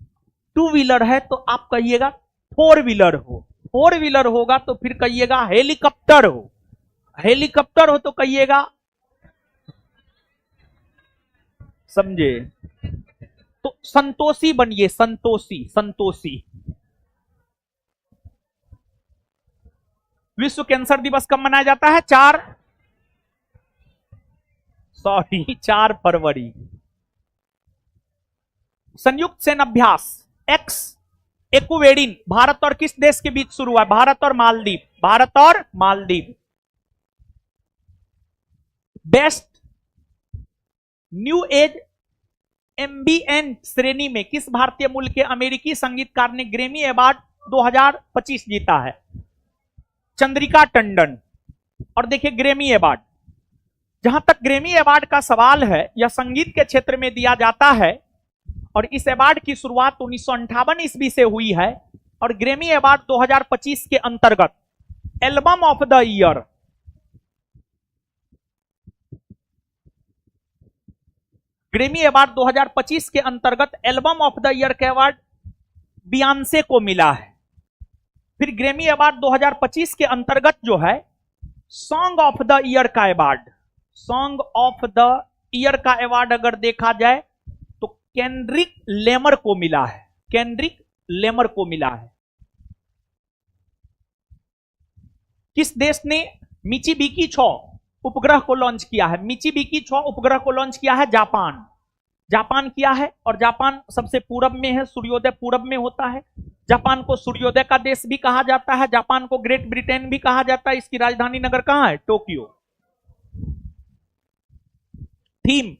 2 व्हीलर है तो आप कहिएगा 4 व्हीलर हो, 4 व्हीलर होगा तो फिर कहिएगा हेलीकॉप्टर हो, हेलीकॉप्टर हो तो कहिएगा, समझे? तो संतोषी बनिए, संतोषी, संतोषी। विश्व कैंसर दिवस कब मनाया जाता है? 4 फरवरी। संयुक्त सेना अभ्यास एक्स एक्वेडिन भारत और किस देश के बीच शुरू हुआ? भारत और मालदीव, भारत और Maldives. Best new age ambient श्रेणी में किस भारतीय मूल के अमेरिकी संगीतकार ने ग्रैमी अवार्ड 2025 जीता है? चंद्रिका टंडन। और देखिए ग्रैमी अवार्ड, जहां तक ग्रैमी अवार्ड का सवाल है, यह संगीत के क्षेत्र में दिया जाता है। और इस अवार्ड की शुरुआत 1958 ईस्वी से हुई है। और ग्रैमी अवार्ड 2025 के अंतर्गत album of the year, Grammy award 2025 के अंतर्गत एल्बम ऑफ द ईयर का अवार्ड बियांसे को मिला है। फिर ग्रैमी अवार्ड 2025 के अंतर्गत जो है सॉन्ग ऑफ द ईयर का award, song of the year का अवार्ड अगर देखा जाए तो केंड्रिक लेमर को मिला है, केंड्रिक लेमर को मिला है। किस देश ने मिचिबिकी 6 उपग्रह को लॉन्च किया है? मिचिबिकी 6 उपग्रह को लॉन्च किया है जापान। जापान किया है, और जापान सबसे पूरब में है, सूर्योदय पूरब में होता है। जापान को सूर्योदय का देश भी कहा जाता है, जापान को ग्रेट ब्रिटेन भी कहा जाता है। इसकी राजधानी नगर कहां है? टोक्यो। थीम,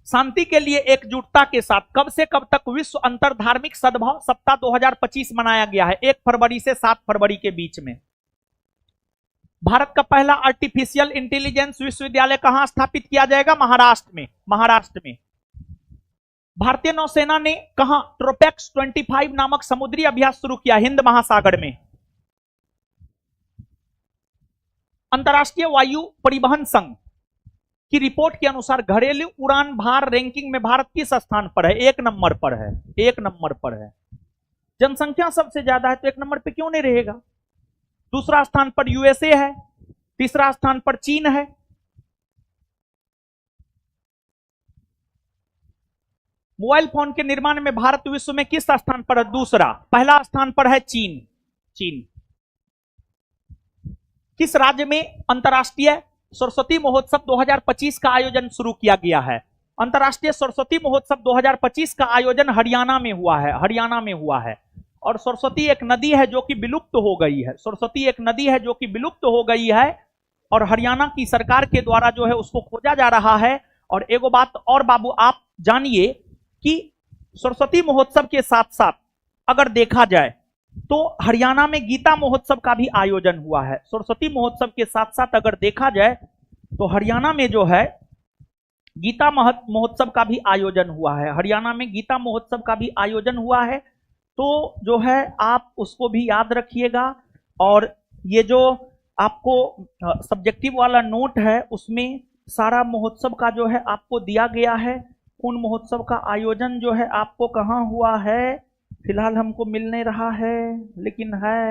शांति के लिए एकजुटता के साथ कब से कब तक विश्व अंतर धार्मिक सद्भाव सप्ताह 2025 मनाया गया है? 1 फरवरी से 7 फरवरी के बीच में। भारत का पहला आर्टिफिशियल इंटेलिजेंस विश्वविद्यालय कहां स्थापित किया जाएगा? महाराष्ट्र में। महाराष्ट्र में। भारतीय नौसेना ने कहां ट्रोपेक्स 25 नामक समुद्री अभ्यास शुरू किया? हिंद महासागर में। अंतरराष्ट्रीय वायु परिवहन संघ की रिपोर्ट के अनुसार घरेलू उड़ान भार रैंकिंग में भारत किस स्थान पर है? 1 नंबर पर है। 1 नंबर पर है। जनसंख्या सबसे ज्यादा है तो 1 नंबर पे क्यों नहीं रहेगा? दूसरा स्थान पर यूएसए है, तीसरा स्थान पर चीन है। मोबाइल फोन के निर्माण में भारत विश्व में किस स्थान पर है? दूसरा। पहला स्थान पर है चीन। चीन। किस राज्य में अंतरराष्ट्रीय सरस्वती महोत्सव 2025 का आयोजन शुरू किया गया है? अंतरराष्ट्रीय सरस्वती महोत्सव 2025 का आयोजन हरियाणा में हुआ है। हरियाणा में हुआ है। और सरस्वती एक नदी है जो कि विलुप्त हो गई है। सरस्वती एक नदी है जो कि विलुप्त हो गई है और हरियाणा की सरकार के द्वारा जो है उसको खोजा जा रहा है। और एगो बात और बाबू आप जानिए कि सरस्वती महोत्सव के साथ साथ अगर देखा जाए तो हरियाणा में गीता महोत्सव का भी आयोजन हुआ है। सरस्वती महोत्सव के साथ साथ अगर देखा जाए तो हरियाणा में जो है गीता महोत्सव का भी आयोजन हुआ है। हरियाणा में गीता महोत्सव का भी आयोजन हुआ है। तो जो है आप उसको भी याद रखिएगा। और ये जो आपको सब्जेक्टिव वाला नोट है उसमें सारा महोत्सव का जो है आपको दिया गया है। उन महोत्सव का आयोजन जो है आपको कहाँ हुआ है फिलहाल हमको मिल नहीं रहा है, लेकिन है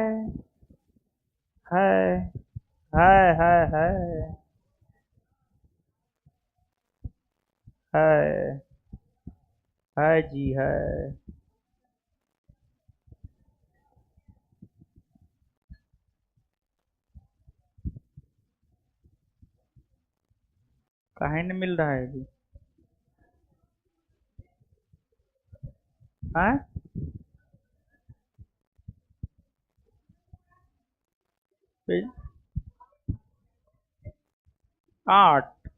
है है है है है, है जी है। काहे नहीं मिल रहा है जी? है 8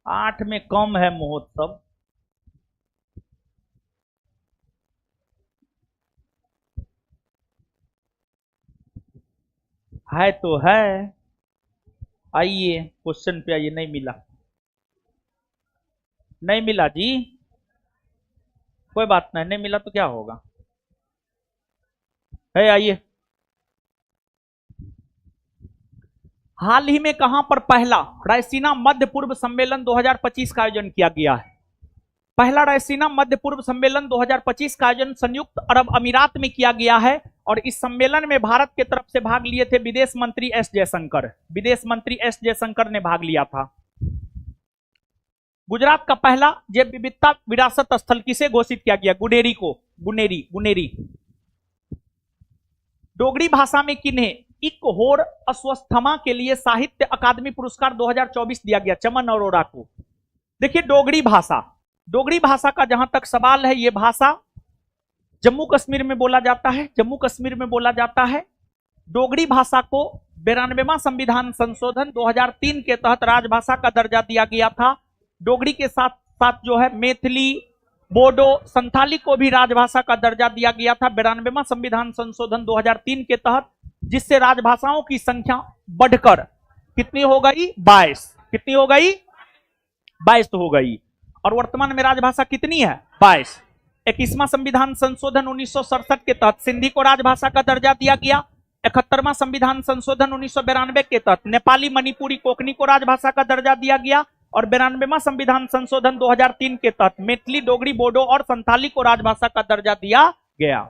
8 में कम है महोत्सव। है तो है। आइए क्वेश्चन पे आइए। नहीं मिला, नहीं मिला जी। कोई बात नहीं, नहीं मिला तो क्या होगा। है आइए। हाल ही में कहां पर पहला रायसीना मध्य पूर्व सम्मेलन 2025 का आयोजन किया गया है? पहला रायसीना मध्य पूर्व सम्मेलन 2025 का आयोजन संयुक्त अरब अमीरात में किया गया है। और इस सम्मेलन में भारत की तरफ से भाग लिए थे विदेश मंत्री एस जयशंकर। विदेश मंत्री एस जयशंकर ने भाग लिया था। गुजरात का पहला जैव विविधता विरासत स्थल किसे घोषित किया गया? गुनेरी को। गुनेरी। गुनेरी। डोगरी भाषा में किन्हें इक होर अस्वस्थमा के लिए साहित्य अकादमी पुरस्कार 2024 दिया गया? चमन अरोड़ा को। देखिए डोगरी भाषा का जहां तक सवाल है, यह भाषा जम्मू कश्मीर में बोला जाता है। जम्मू कश्मीर में बोला जाता है। डोगरी भाषा को 92वां संविधान संशोधन 2003 के तहत राजभाषा का दर्जा दिया गया था। डोगरी के साथ साथ जो है मैथिली, बोडो, संथाली को भी राजभाषा का दर्जा दिया गया था 92वां संविधान संशोधन 2003 के तहत, जिससे राजभाषाओं की संख्या बढ़कर कितनी हो गई? 22। कितनी हो गई? 22 हो गई। और वर्तमान में राजभाषा कितनी है? 22। 21वां संविधान संशोधन 1967 के तहत सिंधी को राजभाषा का दर्जा दिया गया। 71वां संविधान संशोधन 1992 के तहत नेपाली, मणिपुरी, कोकनी को राजभाषा का दर्जा दिया गया। और 92वां संविधान संशोधन 2003 के तहत मैथिली, डोगरी, बोडो और संथाली को राजभाषा का दर्जा दिया गया।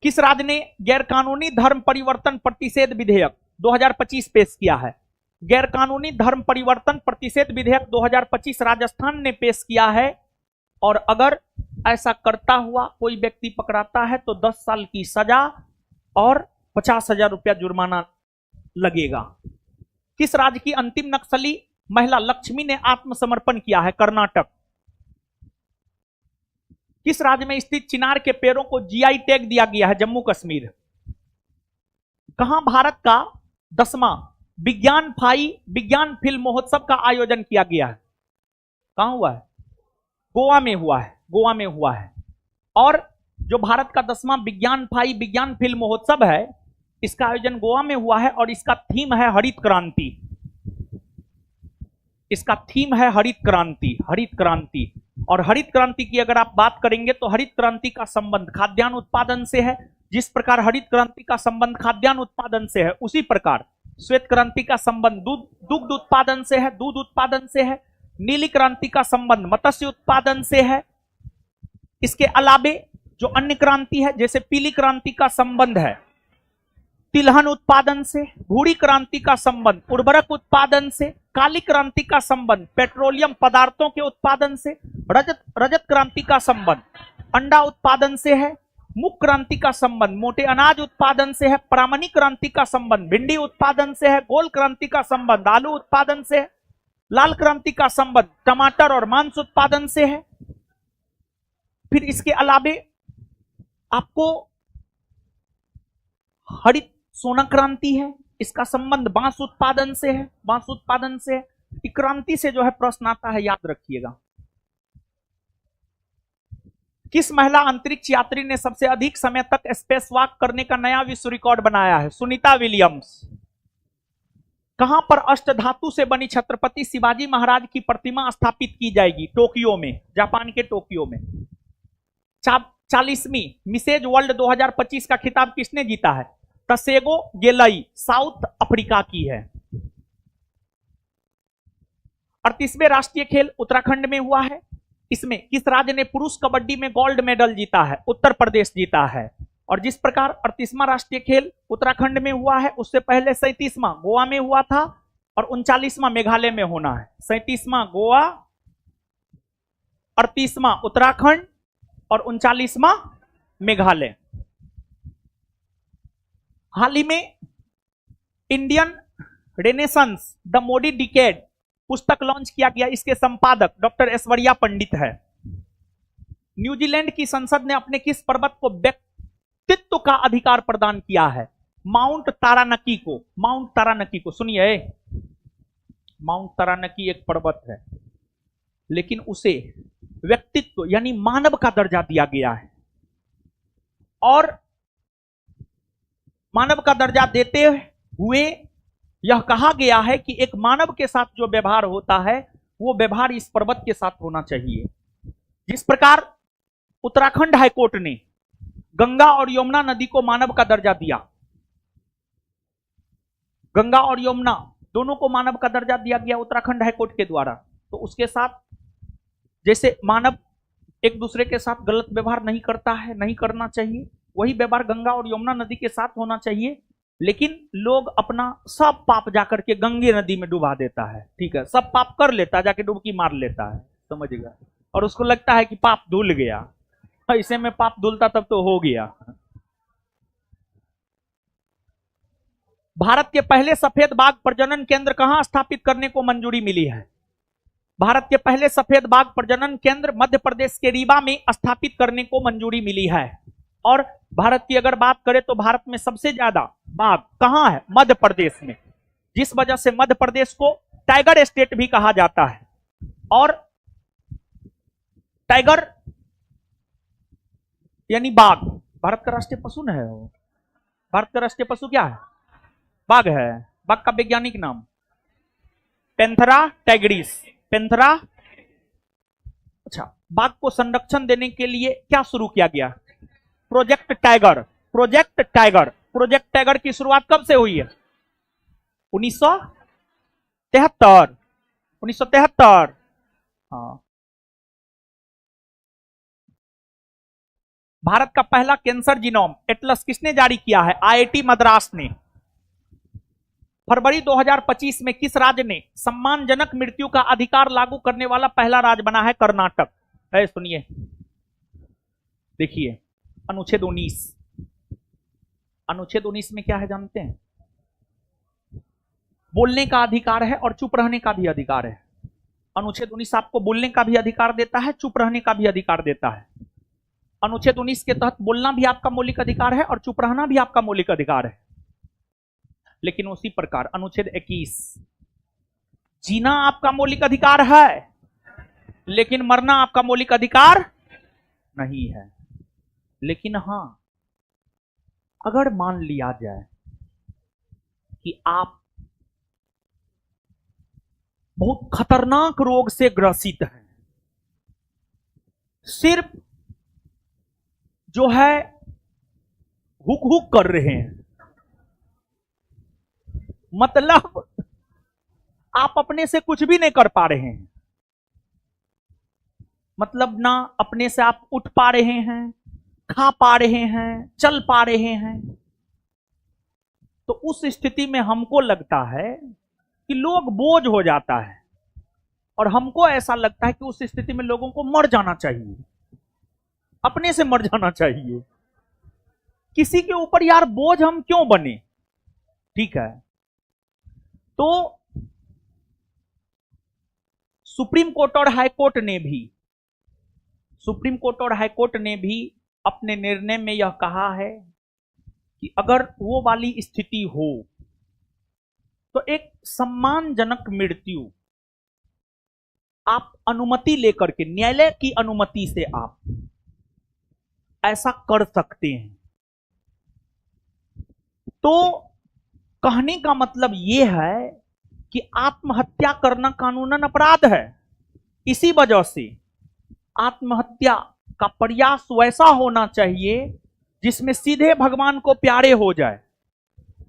किस राज्य ने गैरकानूनी धर्म परिवर्तन प्रतिषेध विधेयक 2025 पेश किया है? गैरकानूनी धर्म परिवर्तन प्रतिषेध विधेयक 2025 राजस्थान ने पेश किया है। और अगर ऐसा करता हुआ कोई व्यक्ति पकड़ाता है तो 10 साल की सजा और 50,000 रुपया जुर्माना लगेगा। किस राज्य की अंतिम नक्सली महिला लक्ष्मी ने आत्मसमर्पण किया है? कर्नाटक। किस राज्य में स्थित चिनार के पेड़ों को जीआई टैग दिया गया है? जम्मू कश्मीर। कहां भारत का 10वां विज्ञान फिल्म महोत्सव का आयोजन किया गया है? कहां हुआ है? गोवा में हुआ है, गोवा में हुआ है। और जो भारत का 10वां विज्ञान फिल्म महोत्सव है, इसका आयोजन गोवा में हुआ है और इसका थीम है हरित क्रांति। इसका थीम है हरित क्रांति, हरित क्रांति। और हरित क्रांति की अगर आप बात करेंगे तो हरित क्रांति का संबंध खाद्यान्न उत्पादन से है। जिस प्रकार हरित क्रांति का संबंध खाद्यान्न उत्पादन से है, उसी प्रकार श्वेत क्रांति का संबंध दुग्ध उत्पादन से है, दूध उत्पादन से है। नीली क्रांति का संबंध मत्स्य उत्पादन से है। इसके अलावे जो अन्य क्रांति है, जैसे पीली क्रांति का संबंध है तिलहन उत्पादन से, भूरी क्रांति का संबंध उर्वरक उत्पादन से, काली क्रांति का संबंध पेट्रोलियम पदार्थों के उत्पादन से, रजत क्रांति का संबंध अंडा उत्पादन से है, मुख क्रांति का संबंध मोटे अनाज उत्पादन से है, प्रामाणिक क्रांति का संबंध भिंडी उत्पादन से है, गोल क्रांति का संबंध आलू उत्पादन से है, लाल क्रांति का संबंध टमाटर और मांस उत्पादन से है। फिर इसके अलावे आपको हरित सोना क्रांति है, इसका संबंध बांस उत्पादन से है, बांस उत्पादन से है। क्रांति से जो है प्रश्न आता है, याद रखिएगा। किस महिला अंतरिक्ष यात्री ने सबसे अधिक समय तक स्पेस वॉक करने का नया विश्व रिकॉर्ड बनाया है? सुनीता विलियम्स। कहां पर अष्टधातु से बनी छत्रपति शिवाजी महाराज की प्रतिमा स्थापित की जाएगी? टोक्यो में, जापान के टोक्यो में। 40वीं मिसेज वर्ल्ड 2025 का खिताब किसने जीता है? तसेगो गेलई, साउथ अफ्रीका की है। 38वें राष्ट्रीय खेल उत्तराखंड में हुआ है। इसमें किस राज्य ने पुरुष कबड्डी में गोल्ड मेडल जीता है? उत्तर प्रदेश जीता है। और जिस प्रकार 38वां राष्ट्रीय खेल उत्तराखंड में हुआ है, उससे पहले 37वां गोवा में हुआ था और 39वां मेघालय में होना है। 37वां गोवा, 38वां उत्तराखंड और 39वां मेघालय। हाल ही में Indian renaissance the Modi decade पुस्तक लॉन्च किया गया। इसके संपादक डॉक्टर ऐश्वर्या पंडित है। न्यूजीलैंड की संसद ने अपने किस पर्वत को व्यक्तित्व का अधिकार प्रदान किया है? माउंट तारानकी को। माउंट तारानकी को सुनिए, माउंट तारानकी एक पर्वत है, लेकिन उसे व्यक्तित्व यानी मानव का दर्जा दिया गया है। और मानव का दर्जा देते हुए यह कहा गया है कि एक मानव के साथ जो व्यवहार होता है, वो व्यवहार इस पर्वत के साथ होना चाहिए। जिस प्रकार उत्तराखंड हाईकोर्ट ने गंगा और यमुना नदी को मानव का दर्जा दिया, गंगा और यमुना दोनों को मानव का दर्जा दिया गया उत्तराखंड हाईकोर्ट के द्वारा, तो उसके साथ जैसे मानव एक दूसरे के साथ गलत व्यवहार नहीं करता है, नहीं करना चाहिए, वही व्यवहार गंगा और यमुना नदी के साथ होना चाहिए। लेकिन लोग अपना सब पाप जाकर के गंगे नदी में डुबा देता है। ठीक है, सब पाप कर लेता है, जाके डुबकी मार लेता है, समझिएगा, और उसको लगता है कि पाप धुल गया। ऐसे में पाप धुलता तब तो हो गया। भारत के पहले सफेद बाघ प्रजनन केंद्र कहां स्थापित करने को मंजूरी मिली है? भारत के पहले सफेद बाघ प्रजनन केंद्र मध्य प्रदेश के रीवा में स्थापित करने को मंजूरी मिली है। और भारत की अगर बात करें तो भारत में सबसे ज्यादा बाघ कहां है? मध्य प्रदेश में, जिस वजह से मध्य प्रदेश को टाइगर स्टेट भी कहा जाता है। और टाइगर यानी बाघ भारत का राष्ट्रीय पशु न है। भारत का राष्ट्रीय पशु क्या है? बाघ है। बाघ का वैज्ञानिक नाम पैंथेरा टाइग्रिस, पैंथेरा। अच्छा, बाघ को संरक्षण देने के लिए क्या शुरू किया गया? Project tiger. Project tiger, project tiger की शुरुआत कब से हुई है? 1973। 1973। हाँ। भारत का पहला कैंसर जीनोम एटलस किसने जारी किया है? आईआईटी मद्रास ने। फरवरी 2025 में किस राज्य ने सम्मानजनक मृत्यु का अधिकार लागू करने वाला पहला राज्य बना है? कर्नाटक है। सुनिए, देखिए, अनुच्छेद 19। अनुच्छेद 19 में क्या है जानते हैं? बोलने का अधिकार है और चुप रहने का भी अधिकार है। अनुच्छेद 19 आपको बोलने का भी अधिकार देता है, चुप रहने का भी अधिकार देता है। अनुच्छेद 19 के तहत बोलना भी आपका मौलिक अधिकार है और चुप रहना भी आपका मौलिक अधिकार है। लेकिन उसी प्रकार अनुच्छेद 21, जीना आपका मौलिक अधिकार है, लेकिन मरना आपका मौलिक अधिकार नहीं है। लेकिन हां, अगर मान लिया जाए कि आप बहुत खतरनाक रोग से ग्रसित हैं, सिर्फ जो है हुक हुक कर रहे हैं, मतलब आप अपने से कुछ भी नहीं कर पा रहे हैं, मतलब ना अपने से आप उठ पा रहे हैं, खा पा रहे हैं, चल पा रहे हैं, तो उस स्थिति में हमको लगता है कि लोग बोझ हो जाता है और हमको ऐसा लगता है कि उस स्थिति में लोगों को मर जाना चाहिए, अपने से मर जाना चाहिए। किसी के ऊपर यार बोझ हम क्यों बने? ठीक है, तो सुप्रीम कोर्ट और हाई कोर्ट ने भी अपने निर्णय में यह कहा है कि अगर वो वाली स्थिति हो तो एक सम्मानजनक मृत्यु आप अनुमति लेकर के, न्यायालय की अनुमति से आप ऐसा कर सकते हैं। तो कहने का मतलब यह है कि आत्महत्या करना कानूनन अपराध है। इसी वजह से आत्महत्या का प्रयास वैसा होना चाहिए जिसमें सीधे भगवान को प्यारे हो जाए।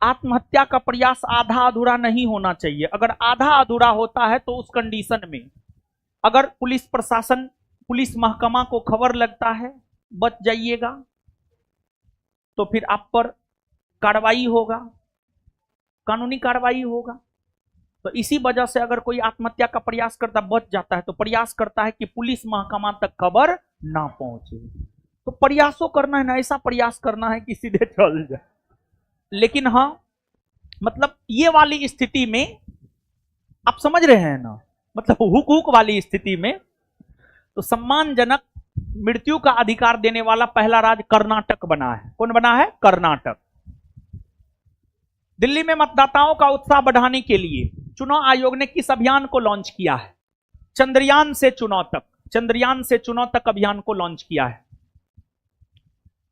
आत्महत्या का प्रयास आधा अधूरा नहीं होना चाहिए। अगर आधा अधूरा होता है तो उस कंडीशन में अगर पुलिस प्रशासन, पुलिस महकमा को खबर लगता है बच जाइएगा, तो फिर आप पर कार्रवाई होगा, कानूनी कार्रवाई होगा। तो इसी वजह से अगर कोई आत्महत्या का प्रयास करता बच जाता है तो प्रयास करता है कि पुलिस महकमा तक खबर ना पहुंचे। तो प्रयासों करना है ना, ऐसा प्रयास करना है कि सीधे चल जाए। लेकिन हाँ, मतलब ये वाली स्थिति में आप समझ रहे हैं ना, मतलब हुक हुक वाली स्थिति में तो सम्मानजनक मृत्यु का अधिकार देने वाला पहला राज्य कर्नाटक बना है। कौन बना है? कर्नाटक। दिल्ली में मतदाताओं का उत्साह बढ़ाने के लिए चुनाव आयोग ने किस अभियान को लॉन्च किया है? चंद्रयान से चुनाव तक अभियान को लॉन्च किया है।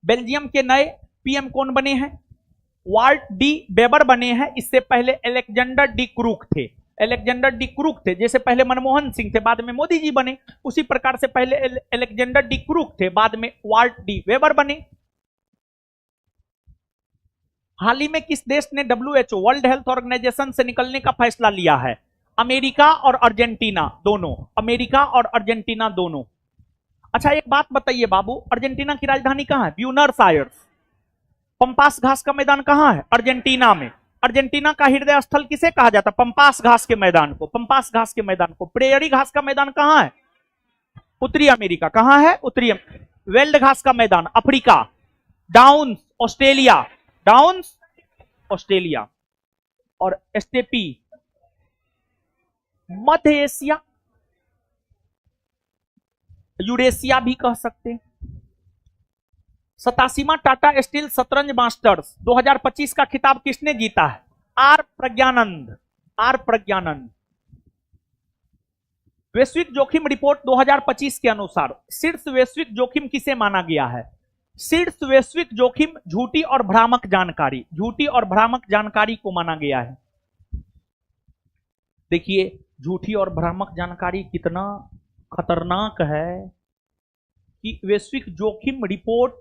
बेल्जियम के नए पीएम कौन बने हैं? वाल्ट डी वेबर बने हैं। इससे पहले अलेक्जेंडर डी क्रूक थे। जैसे पहले मनमोहन सिंह थे, बाद में मोदी जी बने, उसी प्रकार से पहले अलेक्जेंडर डी क्रूक थे, बाद में वाल्ट डी वेबर बने। हाल ही में किस देश ने WHO, वर्ल्ड हेल्थ ऑर्गेनाइजेशन से निकलने का फैसला लिया है? अमेरिका और अर्जेंटीना दोनों। अच्छा, एक बात बताइए बाबू, अर्जेंटीना की राजधानी कहां है? Buenos Aires. पंपास घास का मैदान कहां है? अर्जेंटीना में। अर्जेंटीना का हृदय स्थल किसे कहा जाता है? पंपास घास के मैदान को। प्रेयरी घास का मैदान कहां है? उत्तरी अमेरिका। कहां है? उत्तरी। वेल्ड घास का मैदान अफ्रीका। Downs Australia. और स्टेपी मध्य एशिया, यूरेशिया भी कह सकते हैं। 87वां टाटा स्टील शतरंज मास्टर्स 2025 का खिताब किसने जीता है? आर प्रज्ञानंद। वैश्विक जोखिम रिपोर्ट 2025 के अनुसार शीर्ष वैश्विक जोखिम किसे माना गया है? शीर्ष वैश्विक जोखिम झूठी और भ्रामक जानकारी को माना गया है। देखिए, झूठी और भ्रामक जानकारी कितना खतरनाक है कि वैश्विक जोखिम रिपोर्ट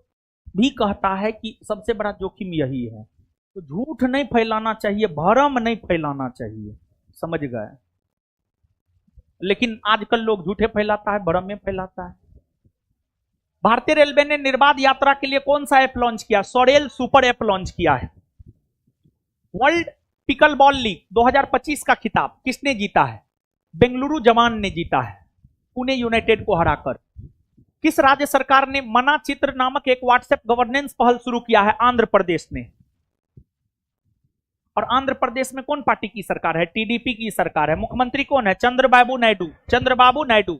भी कहता है कि सबसे बड़ा जोखिम यही है। तो झूठ नहीं फैलाना चाहिए, भरम नहीं फैलाना चाहिए, समझ गए? लेकिन आजकल लोग झूठे फैलाता है, भरम में फैलाता है। भारतीय रेलवे ने निर्बाध यात्रा के लिए कौन सा ऐप लॉन्च किया? सोरेल सुपर ऐप लॉन्च किया है। वर्ल्ड पिकल बॉल लीग 2025 का खिताब किसने जीता है? बेंगलुरु जवान ने जीता है, पुणे यूनाइटेड को हराकर। किस राज्य सरकार ने मना चित्र नामक एक व्हाट्सएप गवर्नेंस पहल शुरू किया है? आंध्र प्रदेश ने। और आंध्र प्रदेश में कौन पार्टी की सरकार है? टीडीपी की सरकार है। मुख्यमंत्री कौन है? चंद्रबाबू नायडू, चंद्रबाबू नायडू।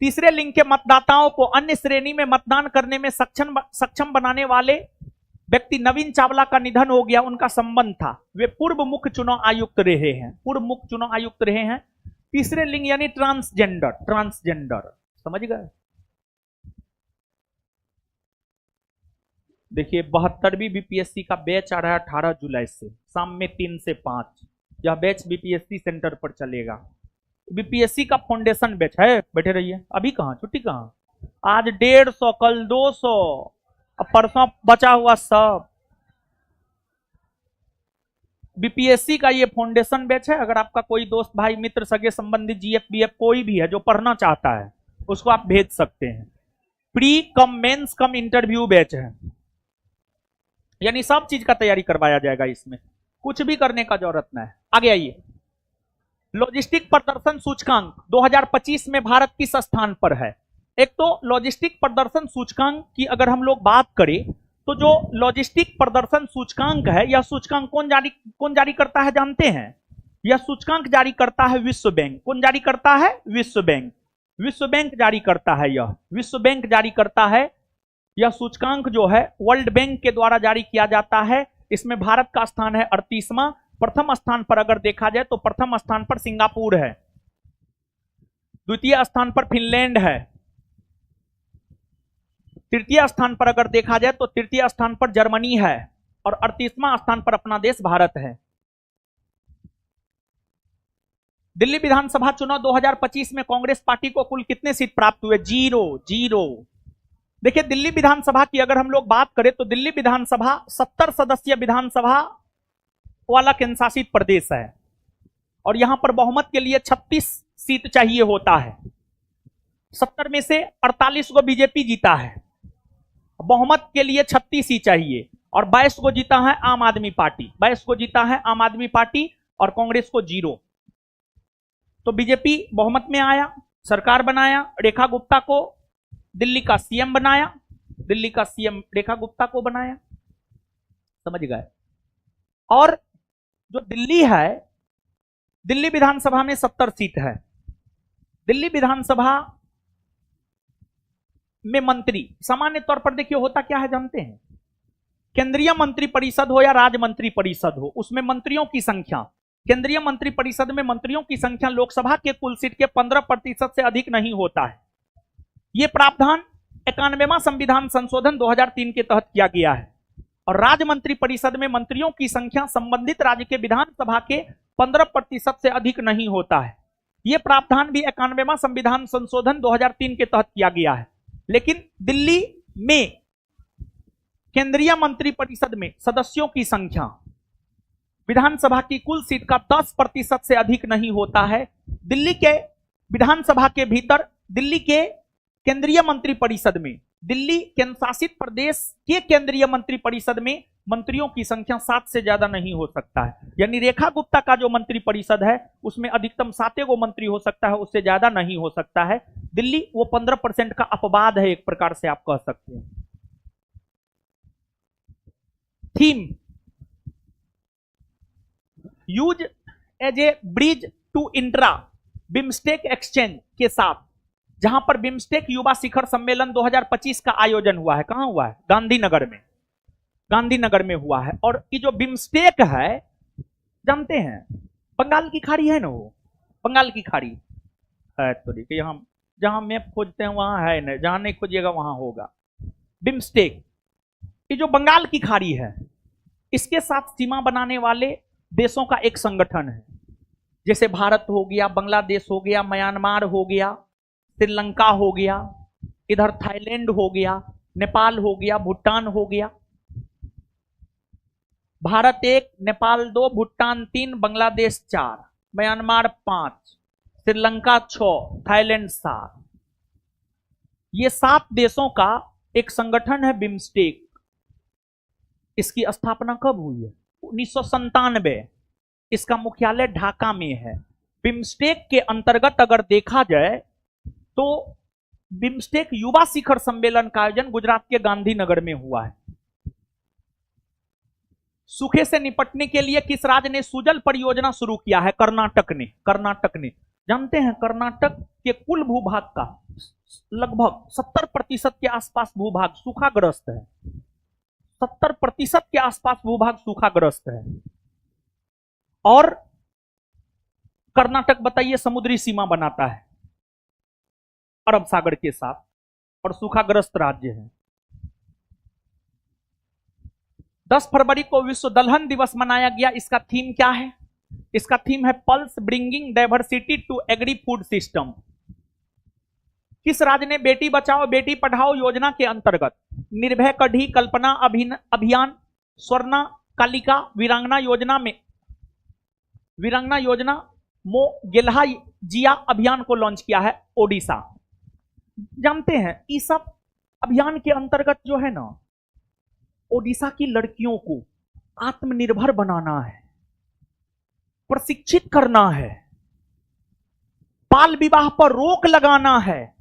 तीसरे लिंग के मतदाताओं को अन्य श्रेणी में मतदान करने में सक्षम बनाने वाले व्यक्ति नवीन चावला का निधन हो गया, उनका संबंध था, वे पूर्व मुख्य चुनाव आयुक्त रहे हैं, पूर्व मुख्य चुनाव आयुक्त रहे हैं। तीसरे लिंग यानी ट्रांसजेंडर, ट्रांसजेंडर, समझ गए? देखिए 72वीं बीपीएससी का बैच आ रहा है 18 जुलाई से, शाम में 3 से 5। यह बैच बीपीएससी सेंटर पर चलेगा। बीपीएससी का फाउंडेशन बैच है, बैठे रहिए। अभी कहां छुट्टी, कहां? आज 150, कल 200, अब परसों बचा हुआ सब। बीपीएससी का ये फाउंडेशन बैच है। अगर आपका कोई दोस्त, भाई, मित्र, सगे संबंधी, जीएफ बीएफ कोई भी है जो पढ़ना चाहता है, उसको आप भेज सकते हैं। प्री कम मेंस कम इंटरव्यू बैच है, यानी सब चीज का तैयारी करवाया जाएगा इसमें, कुछ भी करने का जरूरत नहीं है। आगे आइए। लॉजिस्टिक प्रदर्शन सूचकांक 2025 में भारत किस स्थान पर है? एक तो लॉजिस्टिक प्रदर्शन सूचकांक की अगर हम लोग बात करें तो जो लॉजिस्टिक प्रदर्शन सूचकांक है, यह सूचकांक कौन जारी करता है जानते हैं? यह सूचकांक जारी करता है विश्व बैंक। कौन जारी करता है? विश्व बैंक। विश्व बैंक जारी करता है, यह विश्व बैंक जारी करता है। यह सूचकांक जो है वर्ल्ड बैंक के द्वारा जारी किया जाता है। इसमें भारत का स्थान है 38वां। प्रथम स्थान पर अगर देखा जाए तो प्रथम स्थान पर सिंगापुर है, द्वितीय स्थान पर फिनलैंड है, तृतीय स्थान पर अगर देखा जाए तो तृतीय स्थान पर जर्मनी है, और 38वां स्थान पर अपना देश भारत है। दिल्ली विधानसभा चुनाव 2025 में कांग्रेस पार्टी को कुल कितने सीट प्राप्त हुए? 0। देखिए दिल्ली विधानसभा की अगर हम लोग बात करें तो दिल्ली विधानसभा 70 सदस्यीय विधानसभा वाला केंद्र शासित प्रदेश है, और यहां पर बहुमत के लिए 36 सीट चाहिए होता है। 70 में से 48 को बीजेपी जीता है, बहुमत के लिए 36 ही चाहिए, और 22 को जीता है आम आदमी पार्टी, 22 को जीता है आम आदमी पार्टी, और कांग्रेस को 0। तो बीजेपी बहुमत में आया, सरकार बनाया, रेखा गुप्ता को दिल्ली का सीएम बनाया, दिल्ली का सीएम रेखा गुप्ता को बनाया, समझ गए? और जो दिल्ली है, दिल्ली विधानसभा में 70 सीट है। दिल्ली विधानसभा में मंत्री सामान्य तौर पर देखिए होता क्या है जानते हैं? केंद्रीय मंत्री परिषद हो या राज्य मंत्री परिषद हो, उसमें मंत्रियों की संख्या, केंद्रीय मंत्री परिषद में मंत्रियों की संख्या लोकसभा के कुल सीट के 15% से अधिक नहीं होता है। यह प्रावधान 91वां संविधान संशोधन 2003 के तहत किया गया है। और राज्य मंत्री परिषद में मंत्रियों की संख्या संबंधित राज्य के विधानसभा के 15% से अधिक नहीं होता है। यह प्रावधान भी 91वां संविधान संशोधन 2003 के तहत किया गया है। लेकिन दिल्ली में केंद्रीय मंत्री परिषद में सदस्यों की संख्या विधानसभा की कुल सीट का 10% से अधिक नहीं होता है। दिल्ली के विधानसभा के भीतर दिल्ली के केंद्रीय मंत्री परिषद में, दिल्ली केंद्र शासित प्रदेश के केंद्रीय मंत्री परिषद में मंत्रियों की संख्या 7 से ज्यादा नहीं हो सकता है। यानी रेखा गुप्ता का जो मंत्री परिषद है उसमें अधिकतम 7 गो मंत्री हो सकता है, उससे ज्यादा नहीं हो सकता है। दिल्ली वो 15% का अपवाद है, एक प्रकार से आप कह सकते हैं। Theme youth as a bridge to intra BIMSTEC exchange के साथ, जहां पर बिम्स्टेक युवा शिखर सम्मेलन 2025 का आयोजन हुआ है। कहां हुआ है? गांधीनगर में, गांधीनगर में हुआ है। और ये जो बिम्स्टेक है जानते हैं, बंगाल की खाड़ी है ना, वो बंगाल की खाड़ी है। तो देखिए हम जहां मैप खोजते हैं वहां है ना, जहां नहीं खोजिएगा वहां होगा। बिम्स्टेक ये जो बंगाल की खाड़ी है, इसके साथ सीमा बनाने वाले देशों का एक संगठन है। जैसे भारत हो गया, बांग्लादेश हो गया, म्यांमार हो गया, श्रीलंका हो गया, इधर थाईलैंड हो गया, नेपाल हो गया, भूटान हो गया। Bharat 1, Nepal 2, Bhutan 3, Bangladesh 4, Myanmar 5, Sri Lanka 6, Thailand 7। ये 7 देशों का एक संगठन है बिम्स्टेक। इसकी स्थापना कब हुई है? 1997। इसका मुख्यालय ढाका में है। बिम्स्टेक के अंतर्गत अगर देखा जाए तो बिम्स्टेक युवा शिखर सम्मेलन का आयोजन गुजरात के गांधीनगर में हुआ है। सूखे से निपटने के लिए किस राज्य ने सुजल परियोजना शुरू किया है? कर्नाटक ने। जानते हैं कर्नाटक के कुल भूभाग का लगभग 70% के आसपास भूभाग सूखाग्रस्त है। 70% के आसपास भूभाग सूखाग्रस्त है। और कर्नाटक बताइए समुद्री सीमा बनाता है अरब सागर के साथ और सूखाग्रस्त राज्य है। 10 फरवरी को विश्व दलहन दिवस मनाया गया। इसका थीम क्या है? इसका थीम है pulse bringing diversity to agri food system. किस राज्य ने बेटी बचाओ बेटी पढ़ाओ योजना के अंतर्गत निर्भय कढ़ी कल्पना अभियान स्वर्णा कालिका वीरांगना योजना मो गेल्हा जिया अभियान को लॉन्च किया है? ओडिशा। जानते हैं इस सब अभियान के अंतर्गत जो है ना, ओडिशा की लड़कियों को आत्मनिर्भर बनाना है, प्रशिक्षित करना है, बाल विवाह पर रोक लगाना है,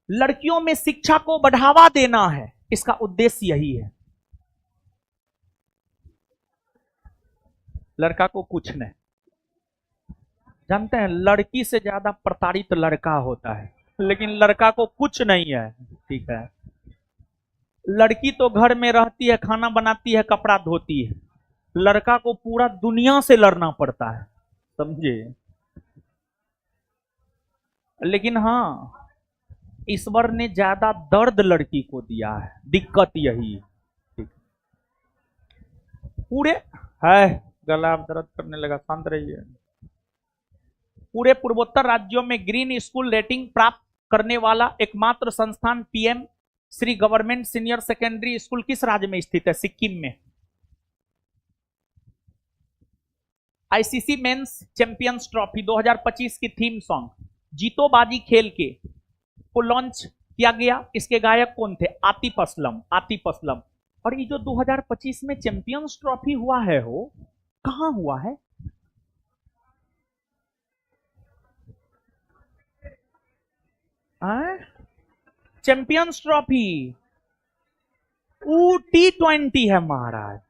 लड़कियों में शिक्षा को बढ़ावा देना है। इसका उद्देश्य यही है। लड़का को कुछ नहीं। जानते हैं लड़की से ज्यादा प्रताड़ित लड़का होता है, लेकिन लड़का को कुछ नहीं है। ठीक है, लड़की तो घर में रहती है, खाना बनाती है, कपड़ा धोती है। लड़का को पूरा दुनिया से लड़ना पड़ता है, समझे? लेकिन हाँ, ईश्वर ने ज्यादा दर्द लड़की को दिया है। दिक्कत यही है। पूरे है गला दर्द करने लगा, शांत रहिए। पूरे पूर्वोत्तर राज्यों में ग्रीन स्कूल रेटिंग प्राप्त करने वाला एकमात्र संस्थान PM Shri government senior secondary school किस राज्य में स्थित है? सिक्किम में। आईसीसी मेंस चैंपियंस ट्रॉफी 2025 की थीम सॉन्ग जीतो बाजी खेल के को लॉन्च किया गया। इसके गायक कौन थे? आतिफ असलम। और ये जो 2025 में चैंपियंस ट्रॉफी हुआ है वो कहां हुआ है? चैंपियंस ट्रॉफी T20 है महाराज।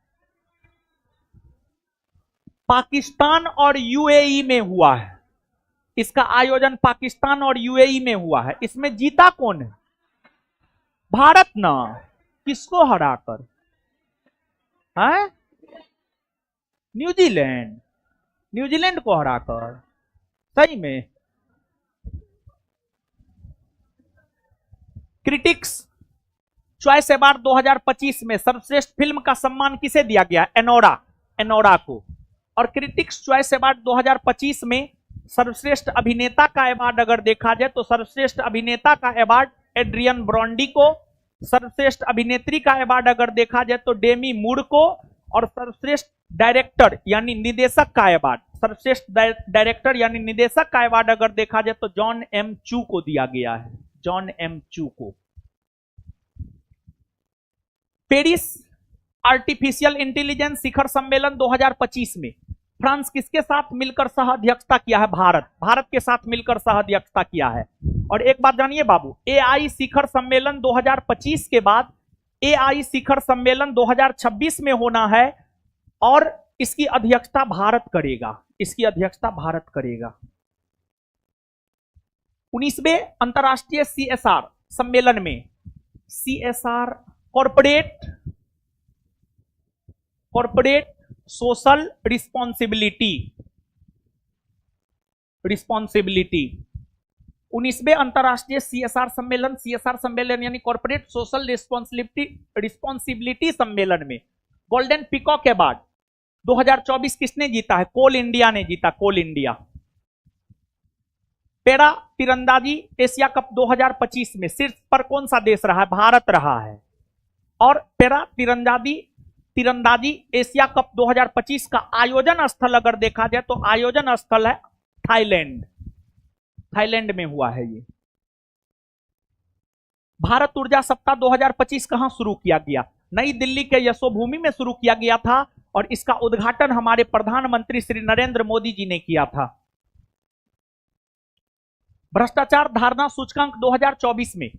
पाकिस्तान और यूएई में हुआ है। इसका आयोजन पाकिस्तान और यूएई में हुआ है। इसमें जीता कौन है? भारत ना। किसको हराकर? है न्यूजीलैंड को हराकर। सही में। क्रिटिक्स चॉइस अवार्ड 2025 में सर्वश्रेष्ठ फिल्म का सम्मान किसे दिया गया? एनोरा को। और क्रिटिक्स चॉइस अवार्ड 2025 में सर्वश्रेष्ठ अभिनेता का अवार्ड अगर देखा जाए तो सर्वश्रेष्ठ अभिनेता का अवार्ड एड्रियन ब्रॉन्डी को, सर्वश्रेष्ठ अभिनेत्री का अवार्ड अगर देखा जाए तो डेमी मूर को, और सर्वश्रेष्ठ डायरेक्टर यानी निदेशक का अवार्ड, सर्वश्रेष्ठ डायरेक्टर यानी निदेशक का अवार्ड अगर देखा जाए तो जॉन एम चू को दिया गया है। जॉन एम चू को। पेरिस आर्टिफिशियल इंटेलिजेंस शिखर सम्मेलन 2025 में फ्रांस किसके साथ मिलकर सह अध्यक्षता किया है? भारत के साथ मिलकर सह अध्यक्षता किया है। और एक बात जानिए बाबू, एआई शिखर सम्मेलन 2025 के बाद एआई शिखर सम्मेलन 2026 में होना है और इसकी अध्यक्षता भारत करेगा। 19वें अंतरराष्ट्रीय सीएसआर सम्मेलन में सीएसआर कॉर्पोरेट सोशल रिस्पॉन्सिबिलिटी 19वें अंतरराष्ट्रीय सीएसआर सम्मेलन यानी कॉर्पोरेट सोशल रिस्पॉन्सिबिलिटी सम्मेलन में गोल्डन पीकॉक अवार्ड 2024 किसने जीता है? कोल इंडिया ने जीता। कोल इंडिया। पैरा तीरंदाजी एशिया कप 2025 में शीर्ष पर कौन सा देश रहा है? भारत रहा है। और पैरा तीरंदाजी एशिया कप 2025 का आयोजन स्थल अगर देखा जाए तो आयोजन स्थल है थाईलैंड में हुआ है ये। भारत ऊर्जा सप्ताह 2025 कहां शुरू किया गया? नई दिल्ली के यशोभूमि में शुरू किया गया था और इसका उद्घाटन हमारे प्रधानमंत्री श्री नरेंद्र मोदी जी ने किया था। भ्रष्टाचार धारणा सूचकांक 2024 में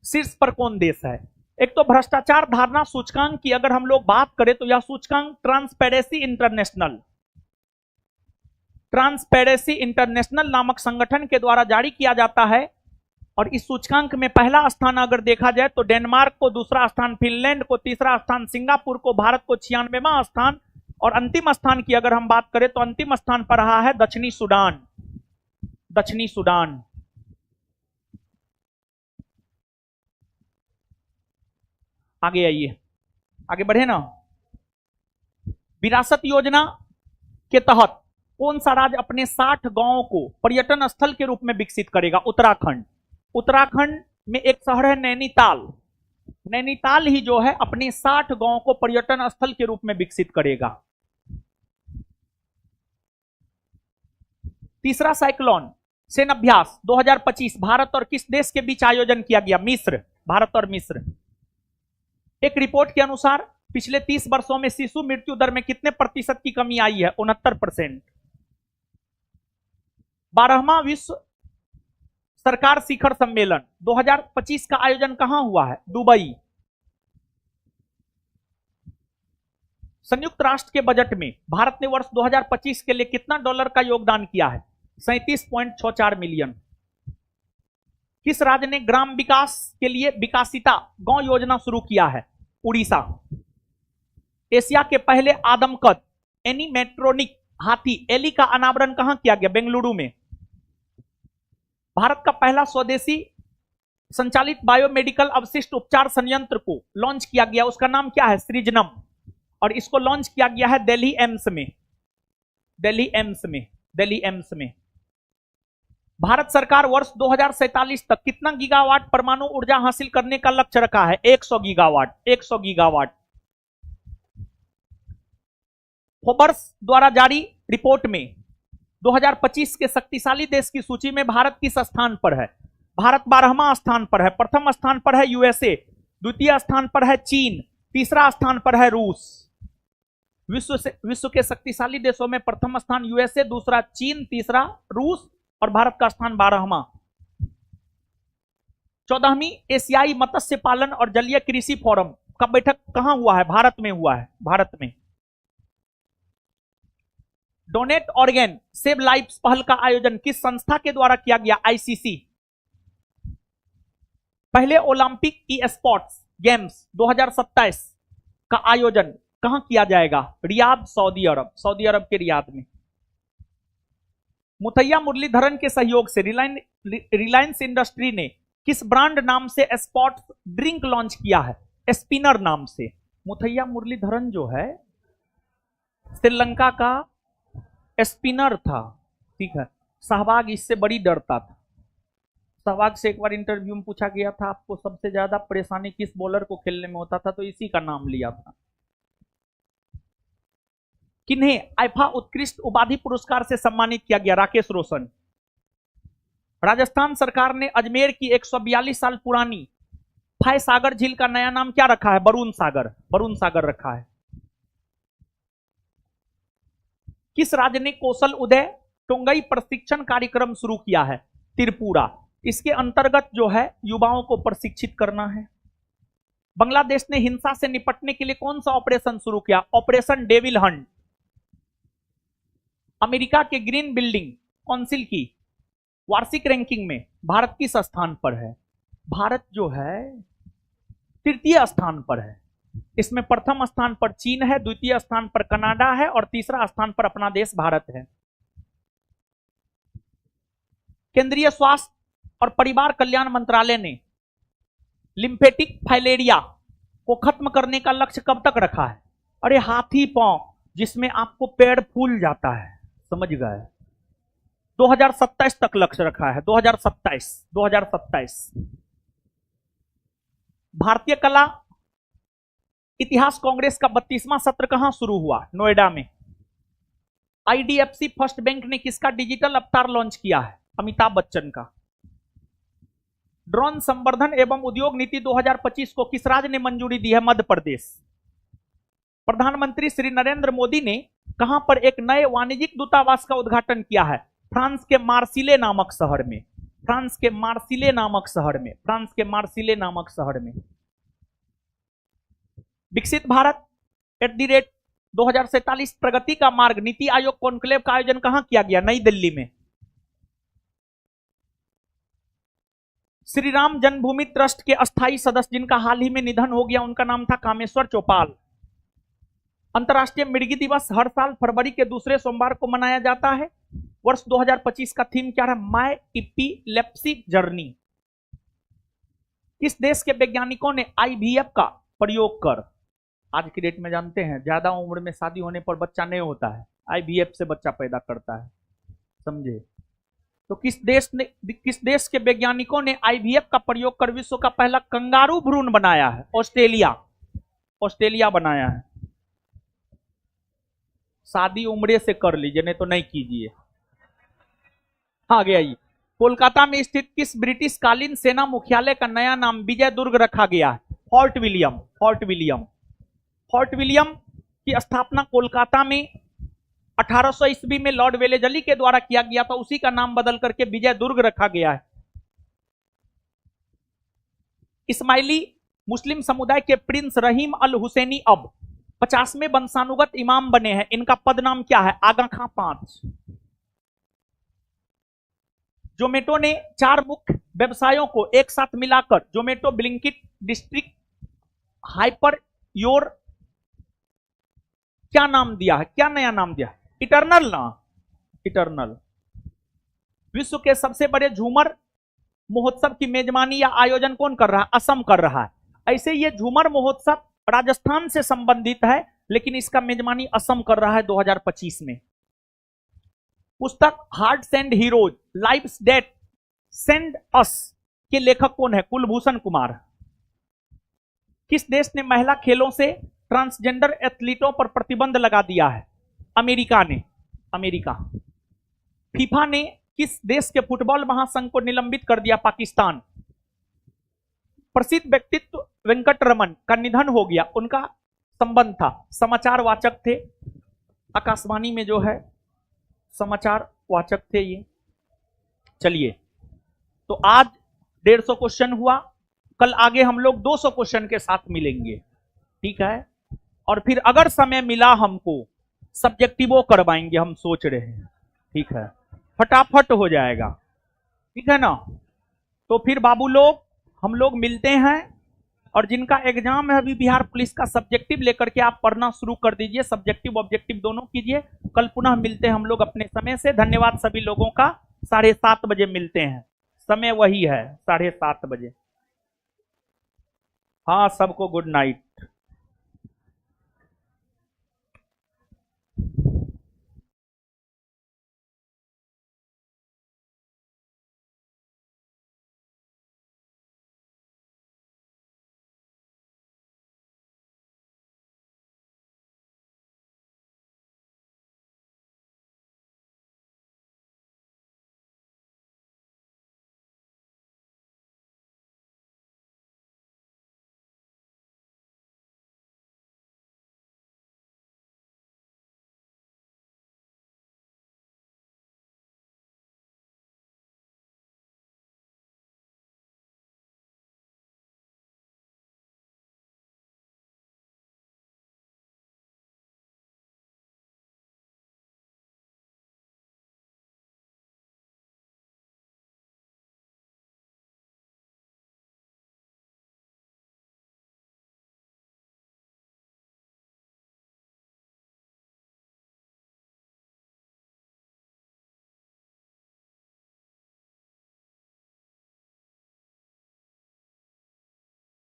शीर्ष पर कौन देश है? एक तो भ्रष्टाचार धारणा सूचकांक की अगर हम लोग बात करें तो यह सूचकांक ट्रांसपेरेंसी इंटरनेशनल नामक संगठन के द्वारा जारी किया जाता है। और इस सूचकांक में पहला स्थान अगर देखा जाए तो डेनमार्क को, दूसरा स्थान फिनलैंड को, तीसरा स्थान सिंगापुर को, भारत को 96वां स्थान, और अंतिम स्थान की अगर हम बात करें तो अंतिम स्थान पर रहा है दक्षिणी सूडान। दक्षिणी सूडान। आगे आइए, आगे बढ़े ना। विरासत योजना के तहत कौन सा राज्य अपने 60 गांवों को पर्यटन स्थल के रूप में विकसित करेगा? उत्तराखंड। उत्तराखंड में एक शहर है नैनीताल। नैनीताल ही जो है अपने 60 गांवों को पर्यटन स्थल के रूप में विकसित करेगा। तीसरा साइक्लोन सेना अभ्यास 2025 भारत और किस देश के बीच आयोजन किया गया? मिस्र। भारत और मिस्र। एक रिपोर्ट के अनुसार पिछले 30 वर्षों में शिशु मृत्यु दर में कितने प्रतिशत की कमी आई है? 69%। 12वां विश्व सरकार शिखर सम्मेलन 2025 का आयोजन कहां हुआ है? दुबई। संयुक्त राष्ट्र के बजट में भारत ने वर्ष 2025 के लिए कितना डॉलर का योगदान किया है? 37.64 मिलियन। किस राज्य ने ग्राम विकास के लिए विकासिता गांव योजना शुरू किया है? उड़ीसा। एशिया के पहले आदमकद एनिमेट्रोनिक हाथी एली का अनावरण कहां किया गया? बेंगलुरु में। भारत का पहला स्वदेशी संचालित बायोमेडिकल अवशिष्ट उपचार संयंत्र को लॉन्च किया गया, उसका नाम क्या है? सृजनम। और इसको लॉन्च किया गया है दिल्ली एम्स में। दिल्ली एम्स में। भारत सरकार वर्ष 2047 तक कितना गीगावाट परमाणु ऊर्जा हासिल करने का लक्ष्य रखा है? 100 गीगावाट। 100 गीगावाट। फोबर्स द्वारा जारी रिपोर्ट में 2025 के शक्तिशाली देश की सूची में भारत किस स्थान पर है? भारत 12वां स्थान पर है। प्रथम स्थान पर है यूएसए, द्वितीय स्थान पर है चीन, तीसरा स्थान पर है रूस। विश्व के शक्तिशाली देशों में प्रथम स्थान यूएसए, दूसरा चीन, तीसरा रूस और भारत का स्थान 12वां। 14वीं एशियाई मत्स्य पालन और जलीय कृषि फोरम का बैठक कहां हुआ है? भारत में हुआ है। भारत में। डोनेट ऑर्गेन सेव लाइफ्स पहल का आयोजन किस संस्था के द्वारा किया गया? आईसीसी। पहले ओलंपिक ई स्पोर्ट्स गेम्स 2027 का आयोजन कहां किया जाएगा? रियाद, सऊदी अरब। सऊदी अरब के रियाद में। मुथैया मुरलीधरन के सहयोग से रिलायंस इंडस्ट्री ने किस ब्रांड नाम से स्पोर्ट्स ड्रिंक लॉन्च किया है? स्पिनर नाम से। मुथैया मुरलीधरन जो है श्रीलंका का स्पिनर था, ठीक है। सहवाग इससे बड़ी डरता था। सहवाग से एक बार इंटरव्यू में पूछा गया था आपको सबसे ज्यादा परेशानी किस बॉलर को खेलने में होता था, तो इसी का नाम लिया था। किन्हें आईफा उत्कृष्ट उपाधि पुरस्कार से सम्मानित किया गया? राकेश रोशन। राजस्थान सरकार ने अजमेर की 142 साल पुरानी फाय सागर झील का नया नाम क्या रखा है? बरून सागर। बरून सागर रखा है। किस राज्य ने कौशल उदय टोंगई प्रशिक्षण कार्यक्रम शुरू किया है? त्रिपुरा। इसके अंतर्गत जो है युवाओं को प्रशिक्षित करना है। बांग्लादेश ने हिंसा से निपटने के लिए कौन सा ऑपरेशन शुरू किया? Operation devil Hunt. अमेरिका के ग्रीन बिल्डिंग काउंसिल की वार्षिक रैंकिंग में भारत किस स्थान पर है? भारत जो है तृतीय स्थान पर है। इसमें प्रथम स्थान पर चीन है, द्वितीय स्थान पर कनाडा है और तीसरा स्थान पर अपना देश भारत है। केंद्रीय स्वास्थ्य और परिवार कल्याण मंत्रालय ने लिम्फेटिक फाइलेरिया को खत्म करने का लक्ष्य कब तक रखा है? अरे हाथी पांव जिसमें आपको पेड़ फूल जाता है, समझ गए? 2027 तक लक्ष्य रखा है। 2027। भारतीय कला इतिहास कांग्रेस का 32वां सत्र कहां शुरू हुआ? नोएडा में। आईडीएफसी फर्स्ट बैंक ने किसका डिजिटल अवतार लॉन्च किया है? अमिताभ बच्चन का। ड्रोन संवर्धन एवं उद्योग नीति 2025 को किस राज्य ने मंजूरी दी है? मध्य प्रदेश। प्रधानमंत्री श्री नरेंद्र मोदी ने कहां पर एक नए वाणिज्यिक दूतावास का उद्घाटन किया है? फ्रांस के मार्सिले नामक शहर में। विकसित भारत @2047 प्रगति का मार्ग नीति आयोग कॉन्क्लेव का आयोजन कहां किया गया? नई दिल्ली में। श्री राम जन्मभूमि ट्रस्ट के अस्थायी सदस्य जिनका हाल ही में निधन हो गया, उनका नाम था कामेश्वर चौपाल। अंतर्राष्ट्रीय मृगी दिवस हर साल फरवरी के दूसरे सोमवार को मनाया जाता है। वर्ष 2025 का थीम क्या है? My epilepsy journey. किस देश के वैज्ञानिकों ने आईवीएफ का प्रयोग कर, आज की डेट में जानते हैं ज्यादा उम्र में शादी होने पर बच्चा नहीं होता है, आईवीएफ से बच्चा पैदा करता है, समझे? तो किस देश के वैज्ञानिकों ने आईवीएफ का प्रयोग कर विश्व का पहला कंगारू भ्रूण बनाया है? ऑस्ट्रेलिया बनाया है। शादी उम्र से कर लीजिए, नहीं तो नहीं कीजिए। आगे आइए। कोलकाता में स्थित किस ब्रिटिश कालीन सेना मुख्यालय का नया नाम विजय दुर्ग रखा गया है? फोर्ट विलियम की स्थापना कोलकाता में 1800 ईस्वी में लॉर्ड वेलेजली के द्वारा किया गया था, उसी का नाम बदल करके विजय दुर्ग रखा गया है। इस्माइली मुस्लिम समुदाय के प्रिंस रहीम अल हुसैनी अब 50वें वंशानुगत इमाम बने हैं, इनका पद नाम क्या है? आगा खां 5। जोमेटो ने 4 मुख्य व्यवसायों को एक साथ मिलाकर Zomato, Blinkit, district, hyper your क्या नाम दिया है? क्या नया नाम दिया है? इटर्नल। विश्व के सबसे बड़े झूमर महोत्सव की मेजबानी या आयोजन कौन कर रहा है? असम कर रहा है। ऐसे ये झूमर महोत्सव राजस्थान से संबंधित है, लेकिन इसका मेजबानी असम कर रहा है 2025 में। पुस्तक hearts and heroes lives that send us के लेखक कौन है? कुलभूषण कुमार। किस देश ने महिला खेलों से ट्रांसजेंडर एथलीटों पर प्रतिबंध लगा दिया है? अमेरिका। फीफा ने किस देश के फुटबॉल महासंघ को निलंबित कर दिया? पाकिस्तान। प्रसिद्ध व्यक्तित्व वेंकटरमन का निधन हो गया, उनका संबंध था, समाचार वाचक थे, आकाशवाणी में जो है समाचार वाचक थे ये। चलिए, तो आज 150 क्वेश्चन हुआ, कल आगे हम लोग 200 क्वेश्चन के साथ मिलेंगे, ठीक है? और फिर अगर समय मिला हमको सब्जेक्टिवो करवाएंगे, हम सोच रहे हैं, ठीक है? फटाफट हो जाएगा, ठीक है ना? तो फिर बाबू लोग हम लोग मिलते हैं, और जिनका एग्जाम है अभी बिहार पुलिस का, सब्जेक्टिव लेकर के आप पढ़ना शुरू कर दीजिए, सब्जेक्टिव ऑब्जेक्टिव दोनों कीजिए। कल पुनः मिलते हैं हम लोग अपने समय से। धन्यवाद सभी लोगों का। 7:30 बजे मिलते हैं, समय वही है 7:30 बजे। हाँ, सबको गुड नाइट।